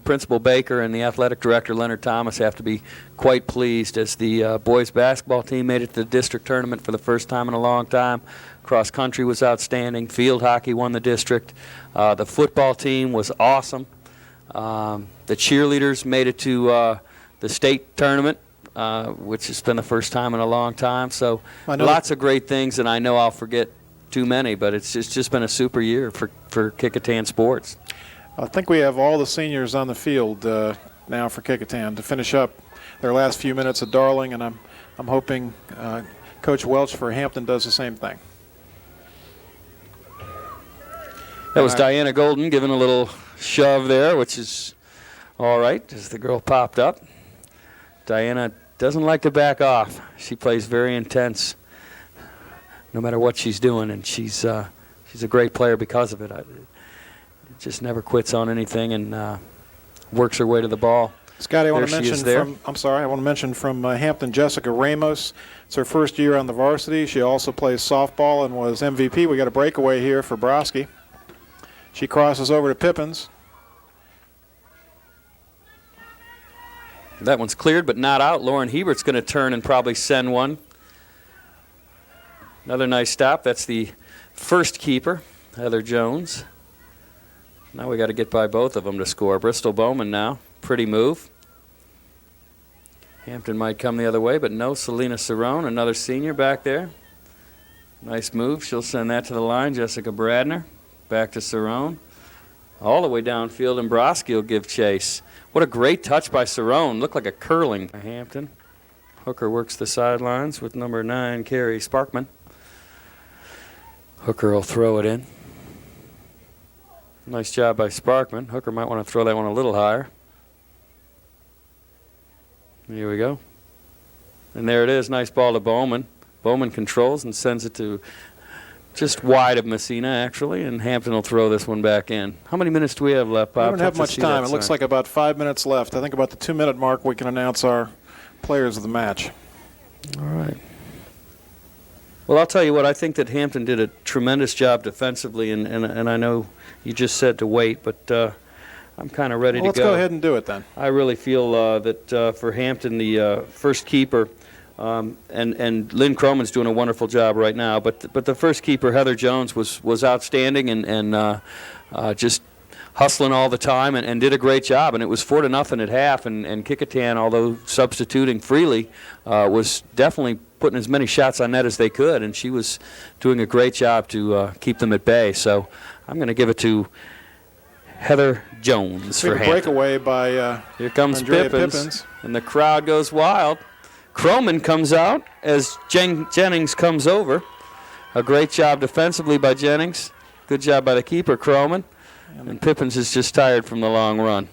Principal Baker and the athletic director, Leonard Thomas, have to be quite pleased as the boys basketball team made it to the district tournament for the first time in a long time. Cross country was outstanding. Field hockey won the district. The football team was awesome. The cheerleaders made it to the state tournament, which has been the first time in a long time. So lots of great things, and I know I'll forget too many, but it's just been a super year for Kecoughtan sports. I think we have all the seniors on the field now for Kecoughtan to finish up their last few minutes at Darling, and I'm hoping Coach Welch for Hampton does the same thing. That was Diana Golden giving a little shove there, which is all right as the girl popped up. Diana doesn't like to back off. She plays very intense no matter what she's doing, and she's a great player because of it. Just never quits on anything and works her way to the ball. Scotty, I want to mention from Hampton, Jessica Ramos. It's her first year on the varsity. She also plays softball and was MVP. We got a breakaway here for Broski. She crosses over to Pippins. That one's cleared, but not out. Lauren Hebert's going to turn and probably send one. Another nice stop. That's the first keeper, Heather Jones. Now we got to get by both of them to score. Bristol Bowman now. Pretty move. Hampton might come the other way, but no. Selena Cerrone, another senior back there. Nice move. She'll send that to the line. Jessica Bradner. Back to Cerrone. All the way downfield, and Broski will give chase. What a great touch by Cerrone. Looked like a curling. Hampton. Hooker works the sidelines with number 9, Carrie Sparkman. Hooker will throw it in. Nice job by Sparkman. Hooker might want to throw that one a little higher. Here we go. And there it is. Nice ball to Bowman. Bowman controls and sends it to just wide of Messina, actually, and Hampton will throw this one back in. How many minutes do we have left, Bob? We don't have much time. It looks like about 5 minutes left. I think about the 2-minute mark we can announce our players of the match. All right. Well, I'll tell you what, I think that Hampton did a tremendous job defensively, and I know you just said to wait, but I'm kind of ready to go. Let's go ahead and do it then. I really feel that for Hampton, the first keeper, and Lynn Croman's doing a wonderful job right now, but the first keeper, Heather Jones, was outstanding and just hustling all the time and did a great job. And it was 4-0 at half, and Kecoughtan, although substituting freely, was definitely putting as many shots on net as they could, and she was doing a great job to keep them at bay. So I'm going to give it to Heather Jones for Hampton. Breakaway by here comes Andrea Pippins, and the crowd goes wild. Croman comes out as Jennings comes over. A great job defensively by Jennings. Good job by the keeper, Croman. And Pippins is just tired from the long run.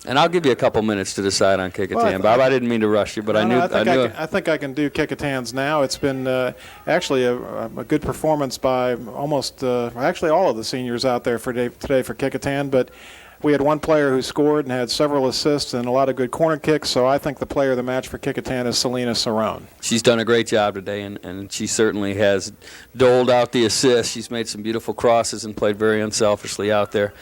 And I'll give you a couple minutes to decide on Kecoughtan. Bob, I didn't mean to rush you, but I knew. I think I can do Kecoughtan's now. It's been actually a good performance by almost actually all of the seniors out there for today for Kecoughtan, but we had one player who scored and had several assists and a lot of good corner kicks, so I think the player of the match for Kecoughtan is Selena Cerrone. She's done a great job today, and she certainly has doled out the assists. She's made some beautiful crosses and played very unselfishly out there.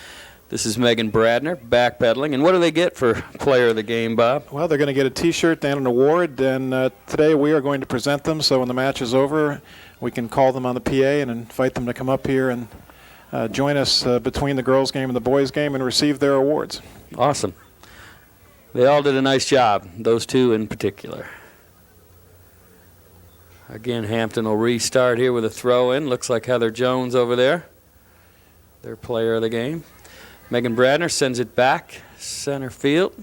This is Megan Bradner, backpedaling. And what do they get for player of the game, Bob? Well, they're going to get a T-shirt and an award, and today we are going to present them, so when the match is over, we can call them on the PA and invite them to come up here and join us between the girls' game and the boys' game and receive their awards. Awesome. They all did a nice job, those two in particular. Again, Hampton will restart here with a throw-in. Looks like Heather Jones over there, their player of the game. Megan Bradner sends it back, center field.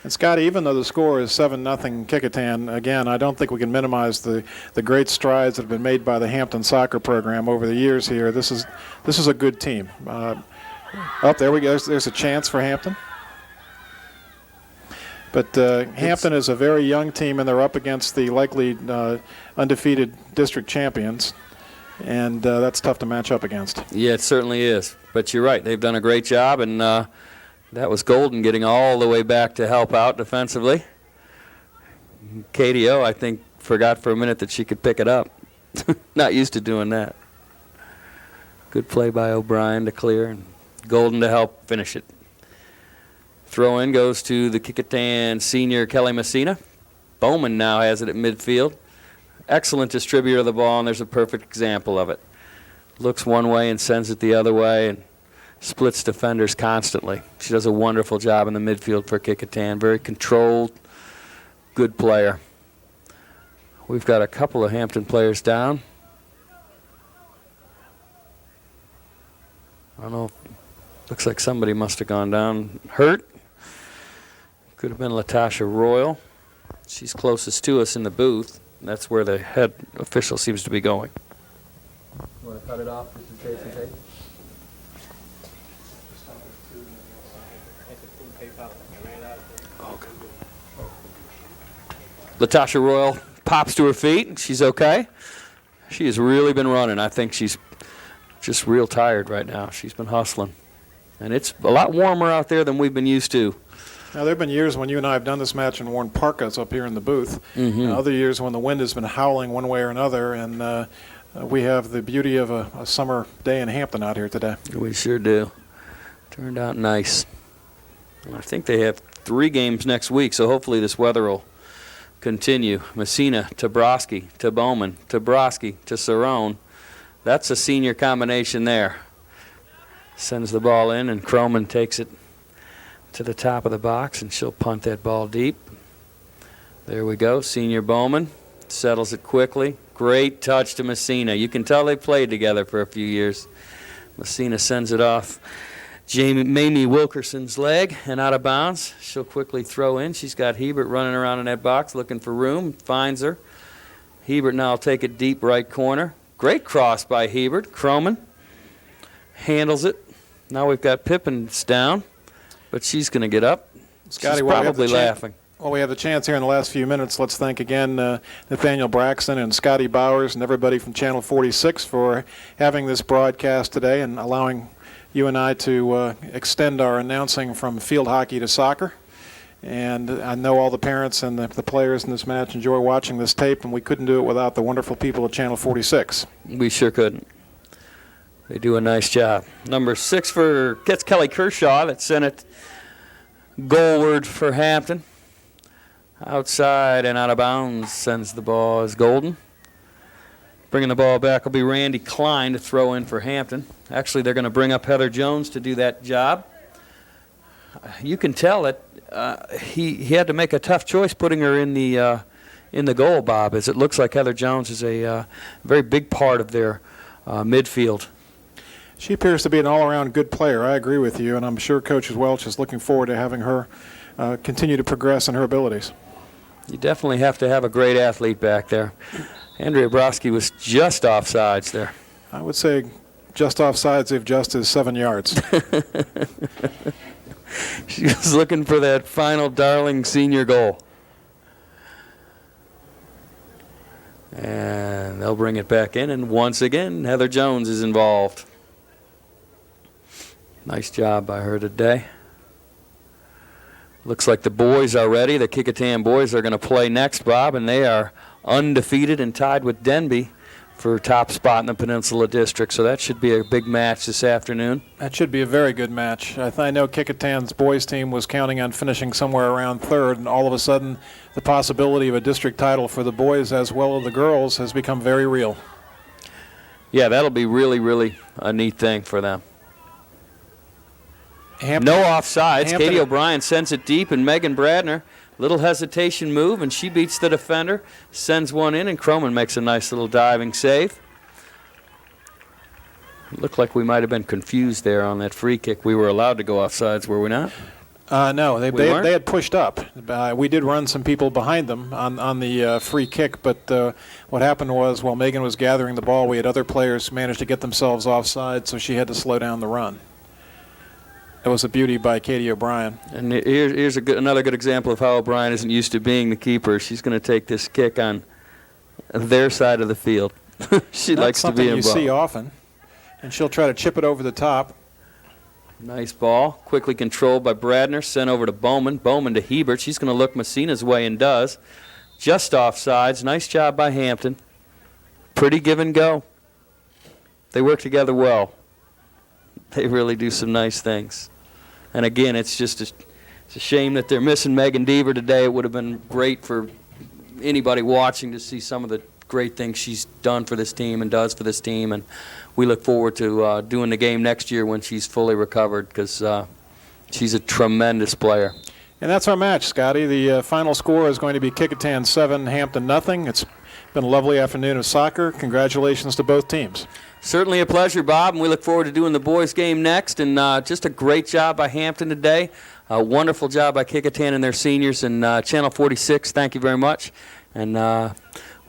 And Scotty, even though the score is 7-0 Kecoughtan, again, I don't think we can minimize the great strides that have been made by the Hampton soccer program over the years here. This is a good team. Oh, there we go. There's a chance for Hampton. But Hampton is a very young team, and they're up against the likely undefeated district champions. And that's tough to match up against. Yeah, it certainly is. But you're right. They've done a great job, and that was Golden getting all the way back to help out defensively. KDO, I think, forgot for a minute that she could pick it up. Not used to doing that. Good play by O'Brien to clear, and Golden to help finish it. Throw in goes to the Kecoughtan senior Kelly Messina. Bowman now has it at midfield. Excellent distributor of the ball, and there's a perfect example of it. Looks one way and sends it the other way, and splits defenders constantly. She does a wonderful job in the midfield for Kecoughtan. Very controlled, good player. We've got a couple of Hampton players down. I don't know. Looks like somebody must have gone down hurt. Could have been Latasha Royal. She's closest to us in the booth. That's where the head official seems to be going. You want to cut it off just to save some tape? Latasha Royal pops to her feet. She's okay. She has really been running. I think she's just real tired right now. She's been hustling. And it's a lot warmer out there than we've been used to. Now, there have been years when you and I have done this match and worn parkas up here in the booth. Mm-hmm. Other years when the wind has been howling one way or another, and we have the beauty of a summer day in Hampton out here today. We sure do. Turned out nice. And I think they have 3 games next week, so hopefully this weather will continue. Messina to Broski to Bowman to Broski to Cerrone. That's a senior combination there. Sends the ball in, and Croman takes it to the top of the box, and she'll punt that ball deep. There we go. Senior Bowman settles it quickly. Great touch to Messina. You can tell they played together for a few years. Messina sends it off Mamie Wilkerson's leg and out of bounds. She'll quickly throw in. She's got Hebert running around in that box looking for room. Finds her. Hebert now will take it deep right corner. Great cross by Hebert. Croman handles it. Now we've got Pippins down, but she's going to get up. Scotty, she's while we have probably the chan- laughing. Well, we have the chance here in the last few minutes. Let's thank again Nathaniel Braxton and Scotty Bowers and everybody from Channel 46 for having this broadcast today and allowing you and I to extend our announcing from field hockey to soccer. And I know all the parents and the players in this match enjoy watching this tape, and we couldn't do it without the wonderful people at Channel 46. We sure couldn't. They do a nice job. Number 6 gets Kelly Kershaw. That sent it goalward for Hampton. Outside and out of bounds sends the ball as Golden. Bringing the ball back will be Randy Klein to throw in for Hampton. Actually, they're going to bring up Heather Jones to do that job. You can tell that he had to make a tough choice putting her in the goal, Bob, as it looks like Heather Jones is a very big part of their midfield. She appears to be an all-around good player. I agree with you, and I'm sure Coach Welch is looking forward to having her continue to progress in her abilities. You definitely have to have a great athlete back there. Andrea Broski was just offsides there. I would say just offsides if just is 7 yards. She was looking for that final Darling senior goal. And they'll bring it back in, and once again, Heather Jones is involved. Nice job by her today. Looks like the boys are ready. The Kecoughtan boys are going to play next, Bob, and they are undefeated and tied with Denby for top spot in the Peninsula District. So that should be a big match this afternoon. That should be a very good match. I know Kecoughtan's boys team was counting on finishing somewhere around third, and all of a sudden the possibility of a district title for the boys as well as the girls has become very real. Yeah, that'll be really, really a neat thing for them. Hampton, no offsides. Hampton. Katie O'Brien sends it deep, and Megan Bradner, little hesitation move, and she beats the defender, sends one in, and Croman makes a nice little diving save. It looked like we might have been confused there on that free kick. We were allowed to go offsides, were we not? No, they weren't? had pushed up. We did run some people behind them on the free kick, but what happened was while Megan was gathering the ball, we had other players manage to get themselves offside, so she had to slow down the run. That was a beauty by Katie O'Brien. And here's another good example of how O'Brien isn't used to being the keeper. She's going to take this kick on their side of the field. She Not likes to be something you involved. see often. And she'll try to chip it over the top. Nice ball, quickly controlled by Bradner, sent over to Bowman. Bowman to Hebert. She's going to look Messina's way and does. Just offsides. Nice job by Hampton. Pretty give and go. They work together well. They really do some nice things. And again, it's a shame that they're missing Megan Deaver today. It would have been great for anybody watching to see some of the great things she's done for this team and does for this team. And we look forward to doing the game next year when she's fully recovered, because she's a tremendous player. And that's our match, Scotty. The final score is going to be Kecoughtan 7, Hampton nothing. It's been a lovely afternoon of soccer. Congratulations to both teams. Certainly a pleasure, Bob, and we look forward to doing the boys' game next. And just a great job by Hampton today. A wonderful job by Kecoughtan and their seniors. And Channel 46, thank you very much. And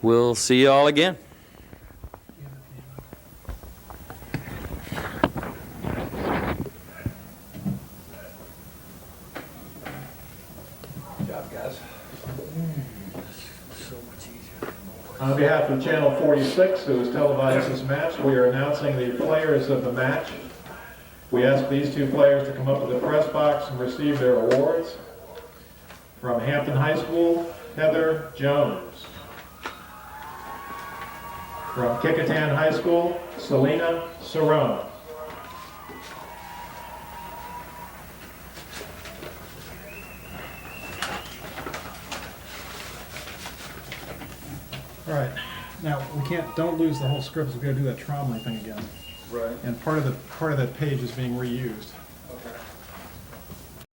we'll see you all again. Good job, guys. On behalf of Channel 46, who has televised this match, we are announcing the players of the match. We ask these two players to come up to the press box and receive their awards. From Hampton High School, Heather Jones. From Kecoughtan High School, Selena Cerrone. All right. Now don't lose the whole script. We've got to do that Tromley thing again. Right. And part of that page is being reused.